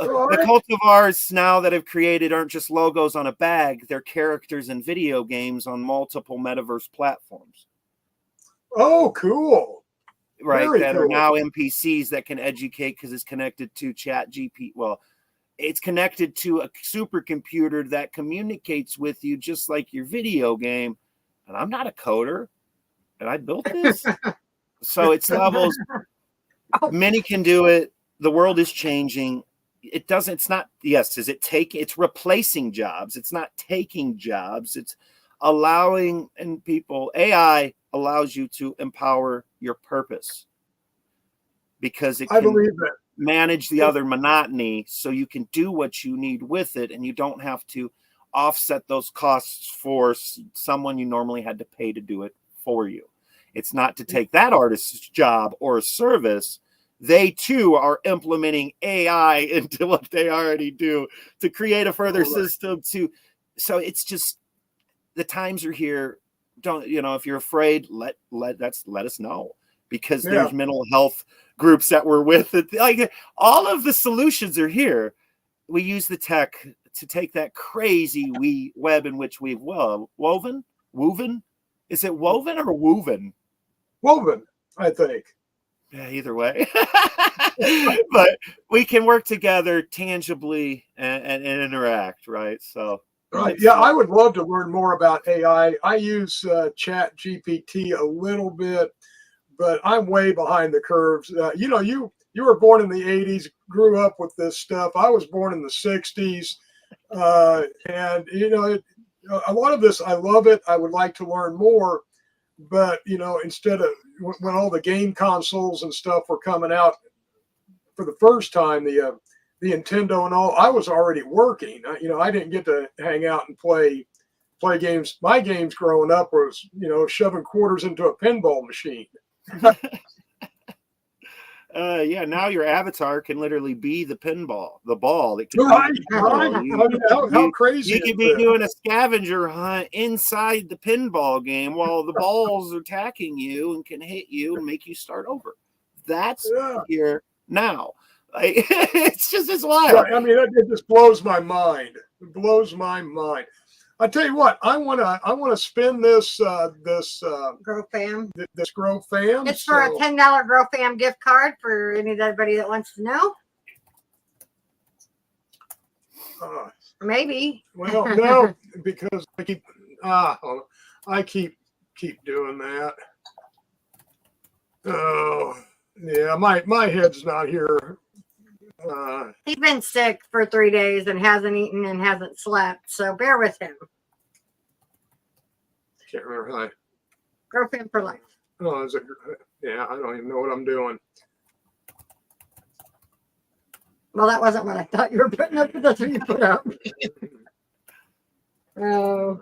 cultivars now that have created aren't just logos on a bag. They're characters in video games on multiple metaverse platforms. Oh, cool. Right. Very that cool. Are now NPCs that can educate because it's connected to Chat GP. Well, it's connected to a supercomputer that communicates with you just like your video game. And I'm not a coder, and I built this. So it's levels. Many can do it. The world is changing. It's replacing jobs. It's not taking jobs. It's allowing, and people, AI allows you to empower your purpose because it can manage the other monotony, so you can do what you need with it, and you don't have to offset those costs for someone you normally had to pay to do it for you. It's not to take that artist's job or a service. They too are implementing AI into what they already do to create a further system so it's just, the times are here. Don't, if you're afraid, let us know, because there's mental health groups that we're with. Like, all of the solutions are here. We use the tech to take that crazy web in which we've woven. Is it woven or woven? Woven, I think. Yeah, either way. But we can work together tangibly and interact, right? So. Right. Yeah, I would love to learn more about AI. I use Chat GPT a little bit, but I'm way behind the curves. You were born in the 80s, grew up with this stuff. I was born in the 60s. And, a lot of this, I love it. I would like to learn more. But, instead of when all the game consoles and stuff were coming out for the first time, the Nintendo and all, I was already working. I didn't get to hang out and play games. My games growing up was, shoving quarters into a pinball machine. Yeah, now your avatar can literally be the pinball, the ball. That can Right, be the pinball. right. You, How crazy you is could be this? doing a scavenger hunt inside the pinball game while the balls are attacking you and can hit you and make you start over. That's Yeah. here now. Like, it's wild. Right. I mean, it just blows my mind. It blows my mind. I tell you what, I wanna spin this Grow Fam. this Grow Fam. It's for a $10 Grow Fam gift card for anybody that wants to know. Maybe. Well, no, because I keep doing that. Oh, yeah, my head's not here. He's been sick for 3 days and hasn't eaten and hasn't slept, so bear with him. Can't remember how. Grow Fam for life. Oh, yeah, I don't even know what I'm doing. Well, that wasn't what I thought you were putting up, but that's what you put up. Oh.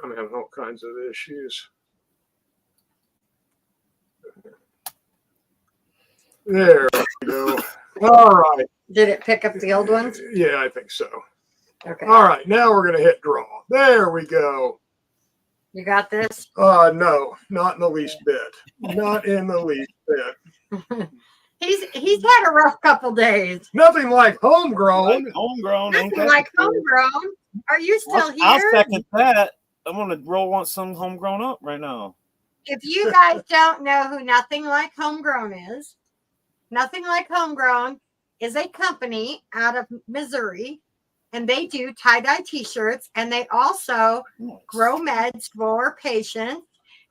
I'm having all kinds of issues. There we go. All right. Did it pick up the old ones? Yeah, I think so. Okay. All right, now we're gonna hit draw. There we go. You got this? No, not in the least bit. Not in the least bit. He's had a rough couple days. Nothing like homegrown. Like homegrown. Ain't Nothing that like the truth? homegrown. Are you still I'll here? second that. I'm gonna roll some homegrown up right now. If you guys don't know who Nothing Like Homegrown is, Nothing Like Homegrown is a company out of Missouri, and they do tie-dye t-shirts, and they also grow meds for patients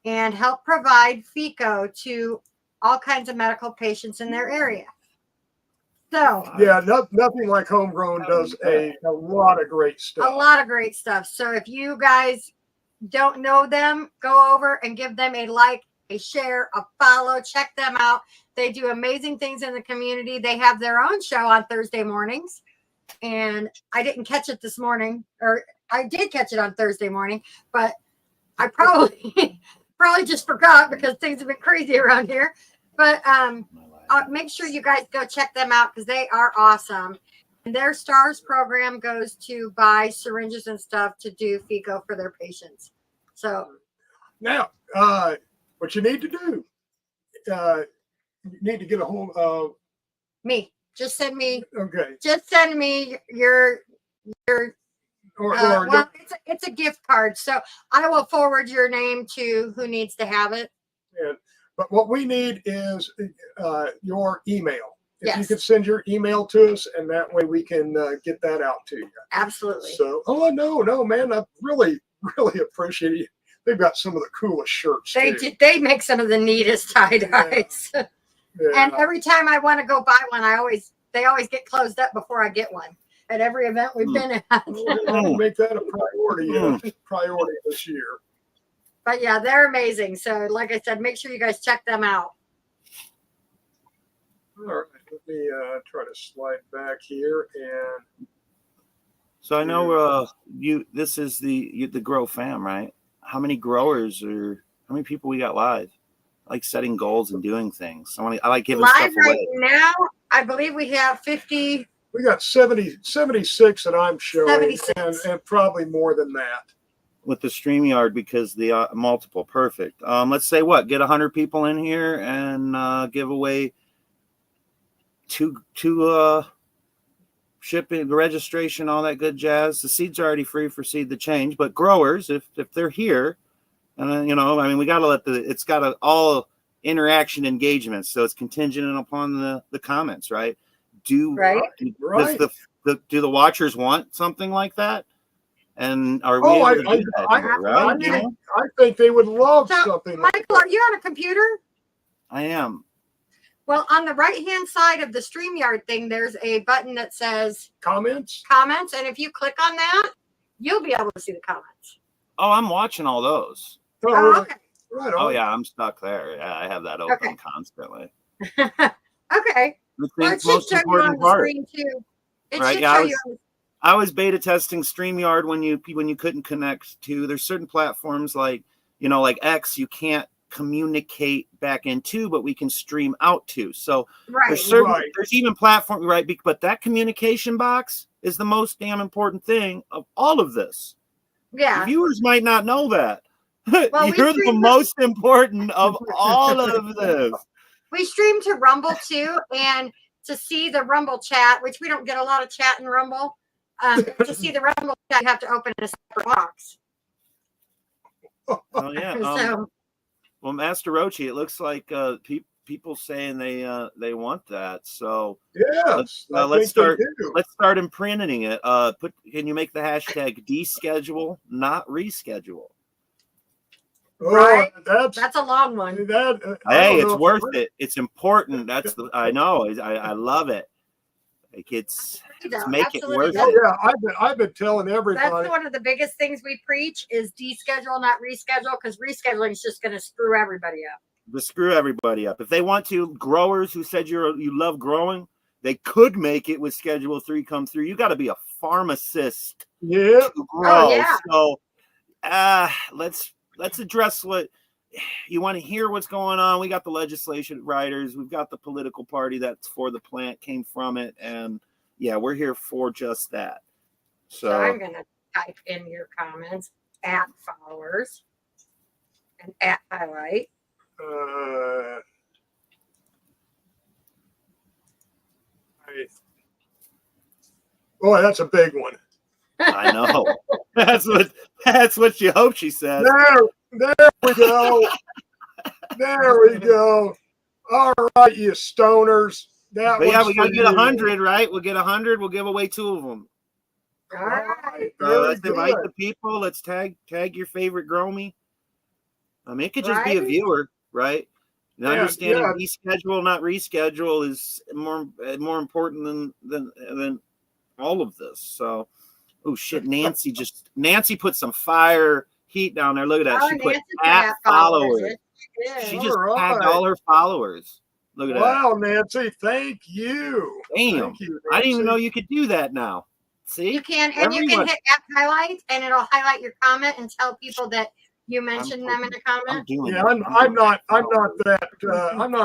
and help provide FICO to all kinds of medical patients in their area. So Yeah, nothing like homegrown does a lot of great stuff. a lot of great stuff. So if you guys don't know them, go over and give them a like, a share, a follow. Check them out. They do amazing things in the community. They have their own show on Thursday mornings. And I didn't catch it this morning, or I did catch it on Thursday morning, but I probably just forgot because things have been crazy around here. But make sure you guys go check them out because they are awesome. And their STARS program goes to buy syringes and stuff to do FICO for their patients. So Now, what you need to do, you need to get a hold of me. Just send me your or it's a gift card. So I will forward your name to who needs to have it. but what we need is your email. If you Yes. could send your email to us, and that way we can get that out to you. Absolutely. So, no, man, I really appreciate it. They've got some of the coolest shirts. They make some of the neatest tie-dyes. Yeah. And every time I want to go buy one, they always get closed up before I get one at every event we've been at. We'll make that a priority this year. But yeah, they're amazing. So like I said, make sure you guys check them out. All right, let me try to slide back here and. So I know this is the Grow Fam, right? How many growers or how many people we got live? I like setting goals and doing things. I like giving Live stuff right away. now, I believe we have 50. We got 76 that I'm showing, 76. and probably more than that. With the StreamYard because the multiple perfect. Let's say get 100 people in here and give away two shipping, registration, all that good jazz. The seed's already free for Seed the Change, but growers, if they're here, and we got to it's got all interaction engagement, so it's contingent upon the comments, right? Do the watchers want something like that? And are we able to do that? I think they would love something like Michael, are you on a computer? I am. Well, on the right-hand side of the StreamYard thing, there's a button that says comments. And if you click on that, you'll be able to see the comments. Oh, I'm watching all those. Oh, okay. Right. Oh, yeah, I'm stuck there. Yeah, I have that open constantly. Okay. Well, it should show you on the screen, too. It should show you on the I was beta testing StreamYard when you couldn't connect to. There's certain platforms like X, you can't communicate back into, but we can stream out to. So Right. there's even platform, right? But that communication box is the most damn important thing of all of this. Yeah. Viewers might not know that. Well, You're the most important of all of this. We stream to Rumble too, and to see the Rumble chat, which we don't get a lot of chat in Rumble. To see the Rumble chat, you have to open a separate box. Oh yeah. So, Well, Master Rochi, it looks like people saying they want that. So Yes, let's start imprinting it. Can you make the hashtag deschedule, not reschedule? Right. Oh, that's a long one. Hey, it's worth it. It's important. I know. I love it. Like it's make it worth Oh, it. yeah, I've been telling everybody. That's one of the biggest things we preach is deschedule, not reschedule, because rescheduling is just going to screw everybody up. Screw everybody up. If they want to, growers who said you love growing, they could make it with Schedule 3 come through. You got to be a pharmacist to grow. Oh, yeah. So let's address what you want to hear. What's going on? We got the legislation writers. We've got the political party that's for the plant, came from it, and yeah, we're here for just that. So I'm going to type in your comments at followers and at highlight. Boy, that's a big one. I know. That's what she hoped she said. There we go. There we go. All right, you stoners. But yeah, we gotta get 100, right? We'll get 100. We'll give away 2 of them. All right. Let's invite the people. Let's tag your favorite grow me. I mean, it could just be a viewer, right? And understanding deschedule, not reschedule, is more important than all of this. So, oh shit, Nancy put some fire heat down there. Look at that. She put at followers. She just tagged all her followers. Look at that. Wow, Nancy, thank you. Damn. Thank you, I didn't even know you could do that now. See? You can, and you can hit app highlight, and it'll highlight your comment and tell people that you mentioned them in the comment. Yeah, I'm not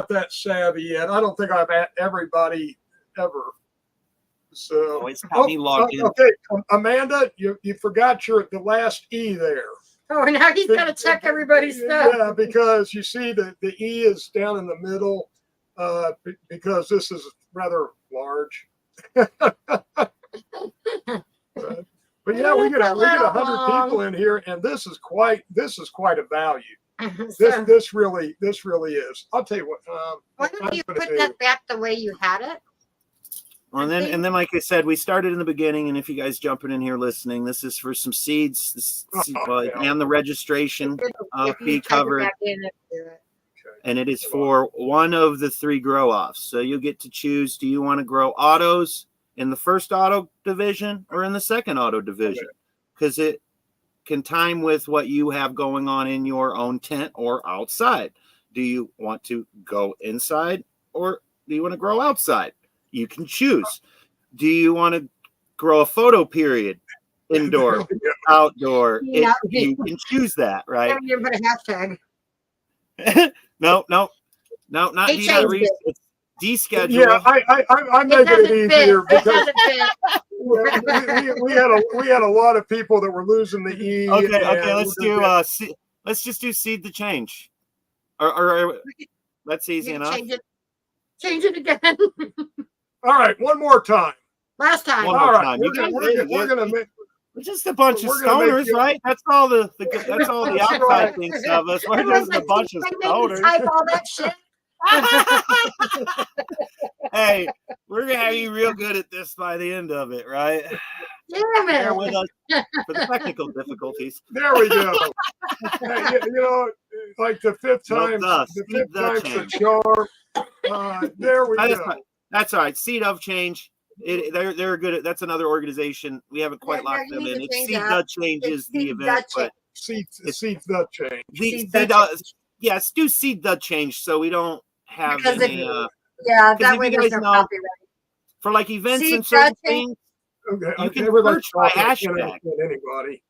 that savvy yet. I don't think I've at everybody ever. So it's got me logged in. Okay, Amanda, you forgot the last E there. Oh, now he's got to check everybody's stuff. Yeah, because you see the E is down in the middle because this is rather large. But yeah, we get 100 people in here, and this is quite a value. This really is. I'll tell you what. Why don't you put that back the way you had it? Well, and then, like I said, we started in the beginning, and if you guys jumping in here listening, this is for some seeds, and the registration fee covered, and it is for one of the 3 grow offs. So you get to choose: do you want to grow autos in the first auto division or in the second auto division? Because it can time with what you have going on in your own tent or outside. Do you want to go inside or do you want to grow outside? You can choose. Do you want to grow a photo period indoor, outdoor? Yeah. You can choose that, right? You put a hashtag. No, not it's deschedule. Yeah, I'm making it easier because we had a lot of people that were losing the E. Okay, let's just do seed the change, or that's easy enough. Change it again. All right, one more time. Last time. One more time. We're gonna make. We're just a bunch of stoners, right? That's all the outside thinks of us. We're just a bunch of stoners. Type all that shit. Hey, we're gonna have you real good at this by the end of it, right? Damn it. Bear with us for the technical difficulties. There we go. Hey, like the fifth time, the charm. There we go. That's all right. Seed of Change. They're good at. That's another organization. We haven't quite locked them in. It's Seed the Change is the event, but Seed the Change. Yes, do Seed the Change so we don't have because any. That way there's no copyright. For like events and certain things, you can search by hashtag. Anybody.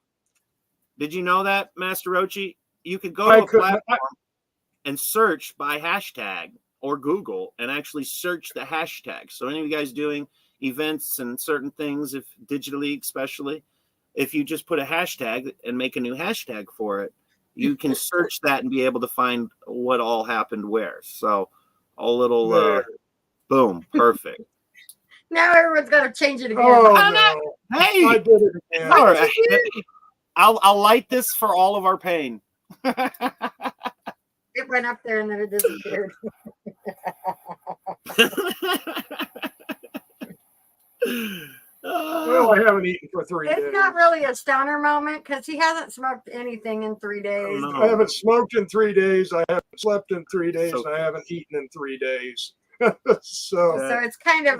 Did you know that, Master Rochi? You could go to a platform. and search by hashtag or Google and actually search the hashtag. So any of you guys doing events and certain things, if digitally especially, if you just put a hashtag and make a new hashtag for it, you can search that and be able to find what all happened where. So a little boom, perfect. Now everyone's got to change it again. Oh, no. Hey, I did it again. All right. I'll light this for all of our pain. It went up there and then it disappeared. Well, I haven't eaten for 3 days. It's not really a stoner moment because he hasn't smoked anything in 3 days. No. I haven't smoked in 3 days. I haven't slept in 3 days. So- and I haven't eaten in 3 days. so So it's kind of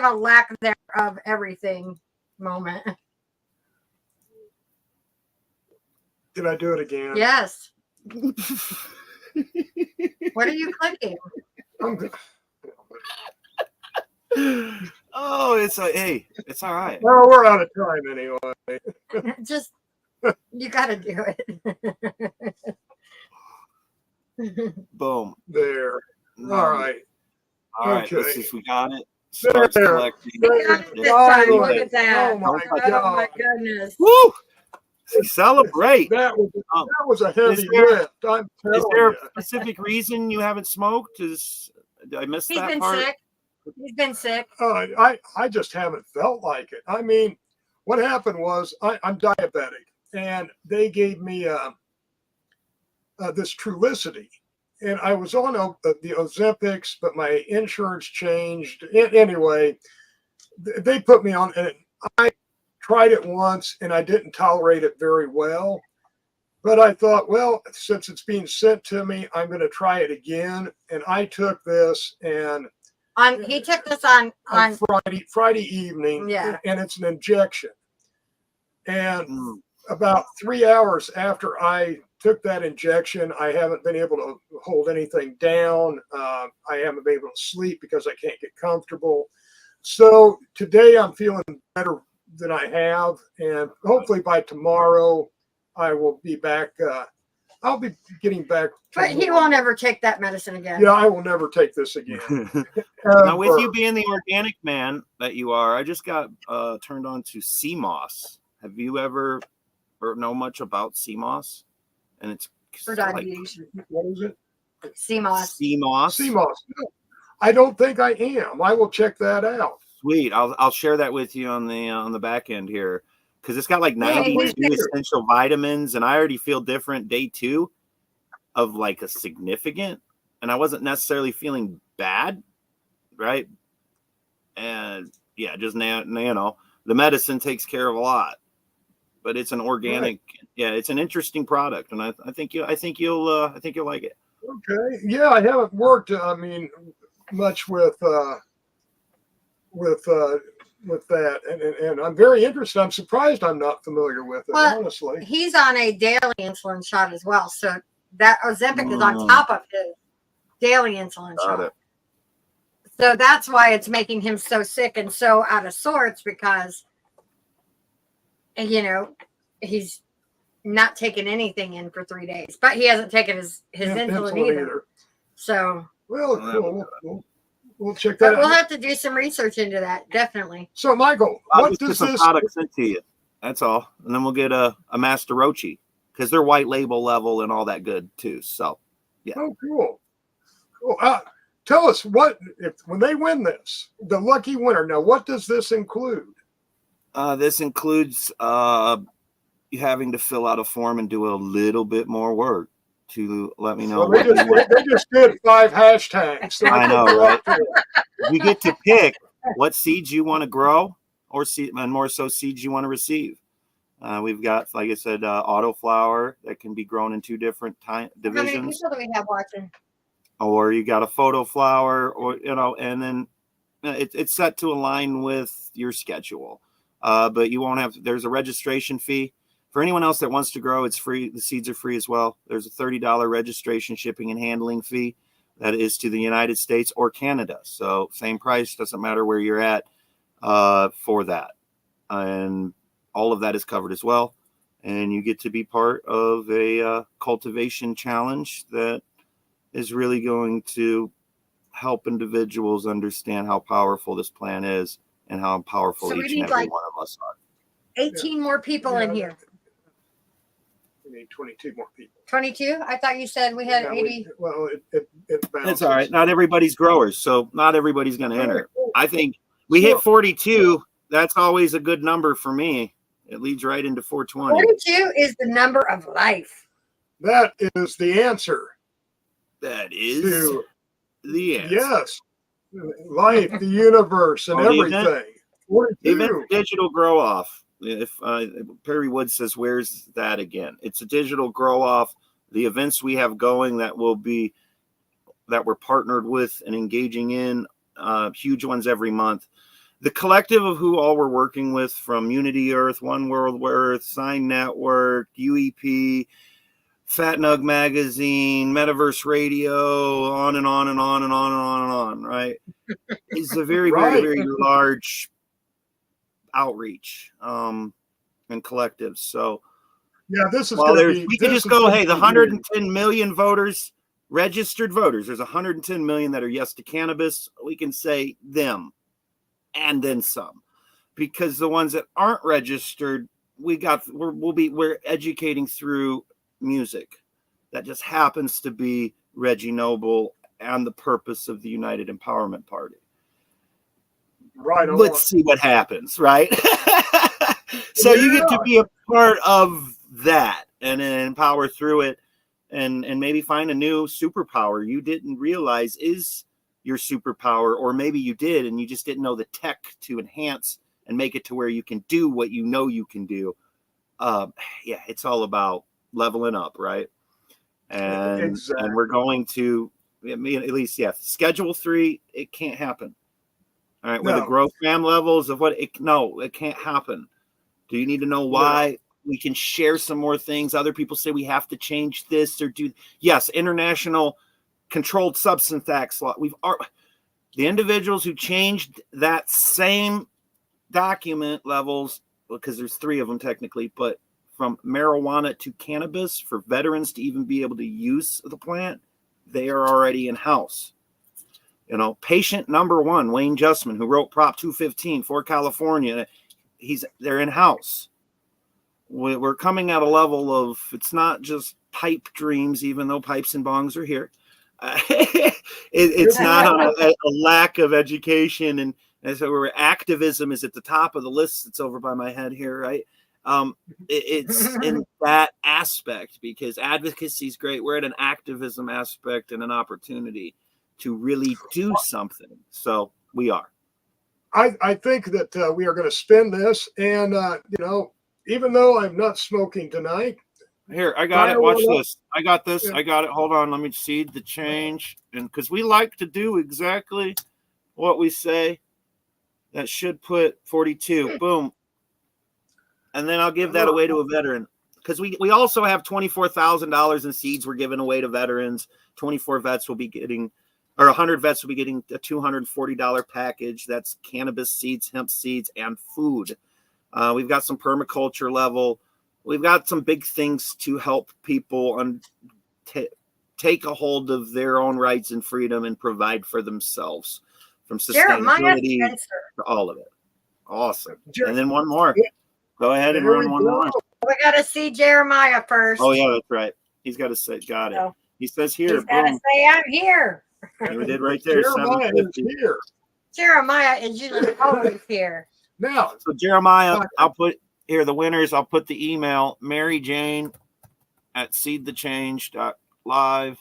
a lack there of everything moment. did I do it again? Yes. What are you clicking? I'm good. Oh, it's it's all right. Well, we're out of time anyway. Just you got to do it. Boom. There. All right. All right. Okay. Let's see if we got it. Starts There. collecting. We got it this Oh, time. Look at that. Oh my Oh my God. goodness. Woo! Celebrate. That was a heavy Is there- lift. I'm Is telling there you. a specific reason you haven't smoked? Did I miss He's that been part? sick. He's been sick. I just haven't felt like it. I mean, what happened was I'm diabetic, and they gave me this Trulicity, and I was on the Ozempics, but my insurance changed. Anyway, they put me on, and I tried it once, and I didn't tolerate it very well. But I thought, well, since it's being sent to me, I'm going to try it again. And I took this, and He took this on Friday evening, Yeah. and it's an injection. And Mm. about 3 hours after I took that injection, I haven't been able to hold anything down. I haven't been able to sleep because I can't get comfortable. So today I'm feeling better than I have, and hopefully by tomorrow I will be back. I'll be getting back. but he won't ever take that medicine again. Yeah, I will never take this again. Now, with Ever. you being the organic man that you are, I just got turned on to sea moss. Have you ever or know much about sea moss? And it's For like diabetes. What is it? CMOS. sea moss. Sea moss. No, I don't think I am. I will check that out. Sweet. I'll share that with you on the back end here because it's got like Yeah, 92 please do. essential vitamins, and I already feel different day 2 of like a significant, and I wasn't necessarily feeling bad, right? And yeah, just now the medicine takes care of a lot, but it's an organic. Yeah, it's an interesting product, and I think you'll like it. Okay. Yeah, I haven't worked. I mean, much with that, and I'm very interested. I'm surprised I'm not familiar with it, Well, honestly. He's on a daily insulin shot as well. So that Ozempic is on top of his daily insulin Got shot. it. So that's why it's making him so sick and so out of sorts because, he's not taking anything in for 3 days, but he hasn't taken his insulin either. So Well, Well, cool. We'll check but that we'll out. have to do some research into that. Definitely. So, Michael, I'll what just get does some this? products into you. That's all, and then we'll get a Master Rochi because they're white label level and all that good too. So Oh, cool. Tell us when they win this, the lucky winner. Now, what does this include? this includes you having to fill out a form and do a little bit more work to let me know. Well, they just did 5 hashtags. So I know, think right? they're up there. You get to pick what seeds you want to grow, and more so seeds you want to receive. We've got, like I said, autoflower that can be grown in 2 different How many divisions, people do we have watching? or you got a photo flower, or and then it's set to align with your schedule. But you won't have. There's a registration fee for anyone else that wants to grow. It's free. The seeds are free as well. There's a $30 registration, shipping, and handling fee. That is to the United States or Canada. So same price, doesn't matter where you're at for that. And all of that is covered as well. and you get to be part of a cultivation challenge that is really going to help individuals understand how powerful this plan is and how powerful So we each and need, every like, one of us are. 18 more people in here. We need 22 more people. 22? I thought you said we had Yeah, 80. well, it It's balances. all right. Not everybody's growers, so not everybody's going to enter. I think we Sure. hit 42. That's always a good number for me. It leads right into 420. 42 is the number of life. That is the answer. That is To the answer. yes, life, the universe, and Oh, the everything. event- 42. The event's a digital grow off. If Perry Wood says, "Where's that again?" It's a digital grow off. The events we have going that we're partnered with and engaging in, huge ones every month. The collective of who all we're working with, from Unity Earth, One World Earth, Sign Network, UEP, Fat Nug Magazine, Metaverse Radio, on and on and on and on and on and on, right? It's a very, Right. very, very large outreach and collectives. So Yeah, this is while going to there's, be. we could this just is go, gonna hey, the be 110 million voters, registered voters, there's 110 million that are yes to cannabis. We can say them and then some, because the ones that aren't registered, we're educating through music. That just happens to be Reggie Noble and the purpose of the United Empowerment Party. right on. Let's see what happens, right? So you get to be a part of that and empower through it, and maybe find a new superpower you didn't realize is your superpower, or maybe you did and you just didn't know the tech to enhance and make it to where you can do what you know you can do. Yeah, it's all about leveling up, right? And Exactly. and we're going to, I mean, at least, yeah, schedule 3, it can't happen. All right, where the No. growth fam levels of what it can't happen. Do you need to know why? We can share some more things. Other people say we have to change this or do. Yes, international controlled substance acts law. The individuals who changed that same document levels, because there's 3 of them technically, but from marijuana to cannabis for veterans to even be able to use the plant, they are already in house. You know, patient number 1, Wayne Justman, who wrote Prop 215 for California, they're in house. We're coming at a level of, it's not just pipe dreams, even though pipes and bongs are here. It's not on a lack of education, and so where activism is at the top of the list. It's over by my head here, right? It's in that aspect, because advocacy is great. We're at an activism aspect and an opportunity to really do something. So we are. I think that we are going to spin this, and even though I'm not smoking tonight, Here, I got it. Watch this. I got this. I got it. Hold on. Let me seed the change. And because we like to do exactly what we say, that should put 42. Boom. And then I'll give that away to a veteran. Because we also have $24,000 in seeds we're giving away to veterans. 24 vets will be getting, or 100 vets will be getting a $240 package. That's cannabis seeds, hemp seeds, and food. We've got some permaculture level. We've got some big things to help people take a hold of their own rights and freedom and provide for themselves, from sustainability to all of it. Awesome. And then one more. Go ahead and run one more. We got to see Jeremiah first. Oh, yeah, that's right. He's got to say, got it. Oh. He says here. He's got to say, I'm here. We did right there. Jeremiah is here. Jeremiah is usually always here. Now, so Jeremiah, I'll put here the winners. I'll put the email, Mary Jane at seedthechange.live.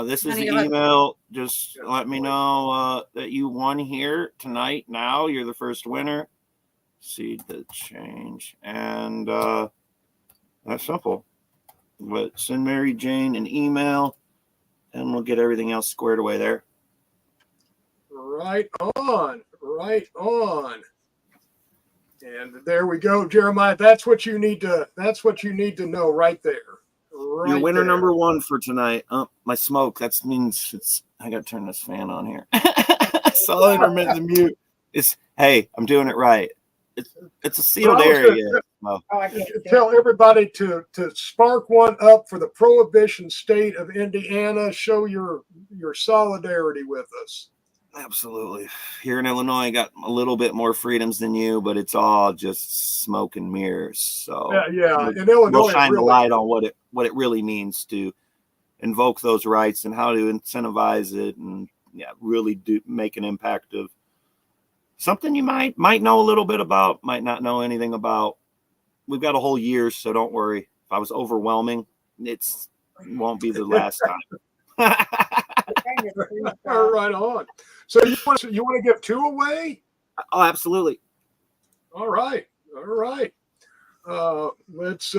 This is the email. Just let me know that you won here tonight. Now you're the first winner. Seed the change. And that's simple. But send Mary Jane an email and we'll get everything else squared away there. Right on. Right on. And there we go, Jeremiah. That's what you need to know right there. Right, your winner there. number 1 for tonight. My smoke. That means I got to turn this fan on here. So intermittent mute. Hey, I'm doing it right. It's a sealed area. Well, Oh, I can't see Tell it. everybody to spark one up for the Prohibition state of Indiana. Show your solidarity with us. absolutely. Here in Illinois, I got a little bit more freedoms than you, but it's all just smoke and mirrors. So Yeah. In Illinois, we'll shine the really, light on what it really means to invoke those rights and how to incentivize it, and really do make an impact of something you might know a little bit about, might not know anything about. We've got a whole year, so don't worry. If I was overwhelming, it won't be the last time. All right, on. So you want to give 2 away? Oh, absolutely. All right. Let's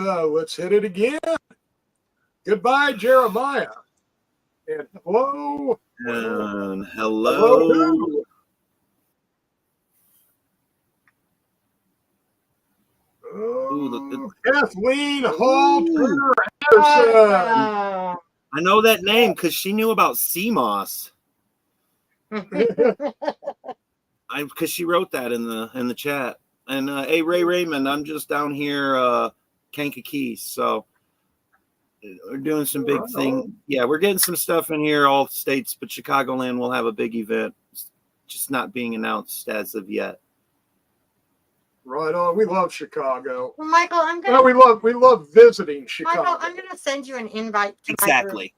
hit it again. Goodbye, Jeremiah. And hello. And Hello. hello. Oh, Kathleen Hall Turner Anderson. Oh. I know that name because she knew about CMOS. Because she wrote that in the chat. And hey, Ray Raymond, I'm just down here, Kankakee. So we're doing some big thing. Yeah, we're getting some stuff in here, all states, but Chicagoland will have a big event. It's just not being announced as of yet. Right on. We love Chicago. Well, Michael, We love visiting Chicago. Michael, I'm gonna send you an invite to Exactly.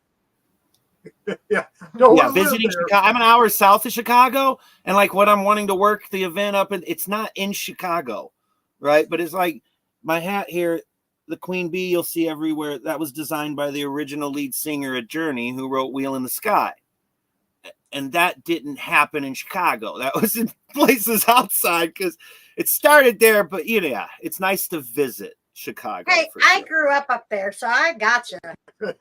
Yeah. Visiting Chicago. I'm an hour south of Chicago, and like what I'm wanting to work the event up in, it's not in Chicago, right? But it's like my hat here, the Queen Bee you'll see everywhere. That was designed by the original lead singer at Journey, who wrote Wheel in the Sky. And that didn't happen in Chicago. That was in places outside because it started there. But it's nice to visit Chicago. Hey, for I sure. grew up there, so I got you.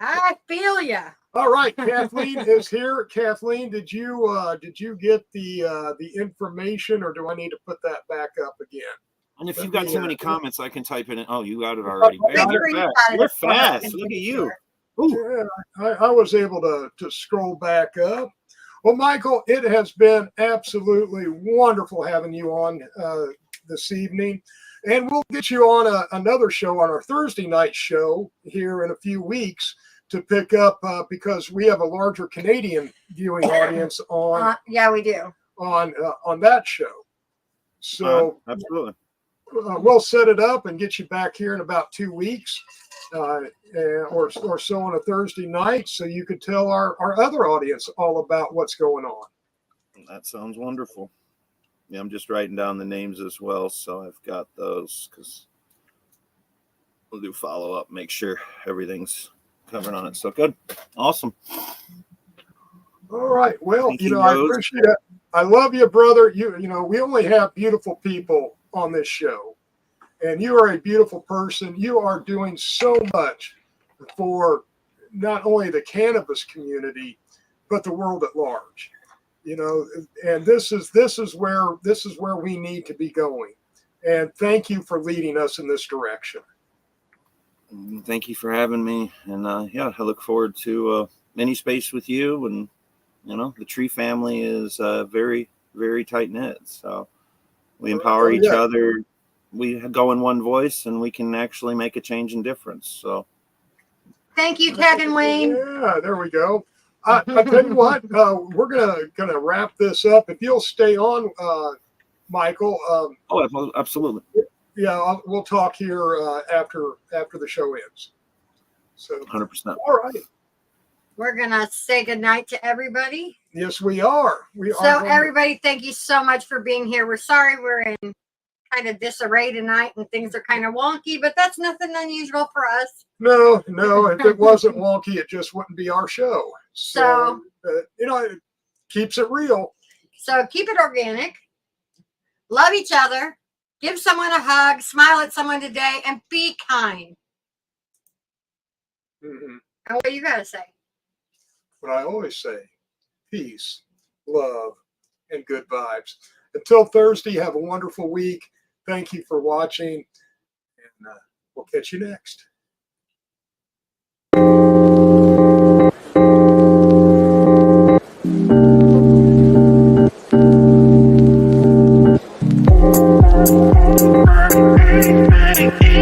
I feel you. All right, Kathleen is here. Kathleen, did you get the information, or do I need to put that back up again? And if you've got too many comments, I can type it in. Oh, you got it already. Got You're it. fast. You're fast. Look at you. Ooh. Yeah, I was able to scroll back up. Well, Michael, it has been absolutely wonderful having you on this evening. And we'll get you on another show on our Thursday night show here in a few weeks to pick up because we have a larger Canadian viewing audience on. Yeah, we do. On that show. So absolutely. We'll set it up and get you back here in about 2 weeks or so on a Thursday night so you could tell our other audience all about what's going on. That sounds wonderful. Yeah, I'm just writing down the names as well, so I've got those because we'll do follow up, make sure everything's covered on it. So good. Awesome. All right. Well, Thank you, I Rose. appreciate it. I love you, brother. We only have beautiful people on this show, and you are a beautiful person. You are doing so much for not only the cannabis community, but the world at large. And this is where we need to be going. And thank you for leading us in this direction. Thank you for having me. And I look forward to any space with you. And the Tree family is very, very tight knit. So we empower each other. We go in one voice, and we can actually make a change and difference. So thank you, Ted and Wayne. Yeah, there we go. I tell you what, we're gonna wrap this up. If you'll stay on, Michael. Oh, absolutely. Yeah, we'll talk here after the show ends. So 100%. All right. We're gonna say goodnight to everybody. Yes, we are. So everybody, thank you so much for being here. We're sorry we're in kind of disarray tonight and things are kind of wonky, but that's nothing unusual for us. No. If it wasn't wonky, it just wouldn't be our show. So it keeps it real. So keep it organic. Love each other. Give someone a hug. Smile at someone today, and be kind. Mm-hmm. And what you gotta say? What I always say: peace, love, and good vibes. Until Thursday, have a wonderful week. Thank you for watching, and we'll catch you next. Thank you.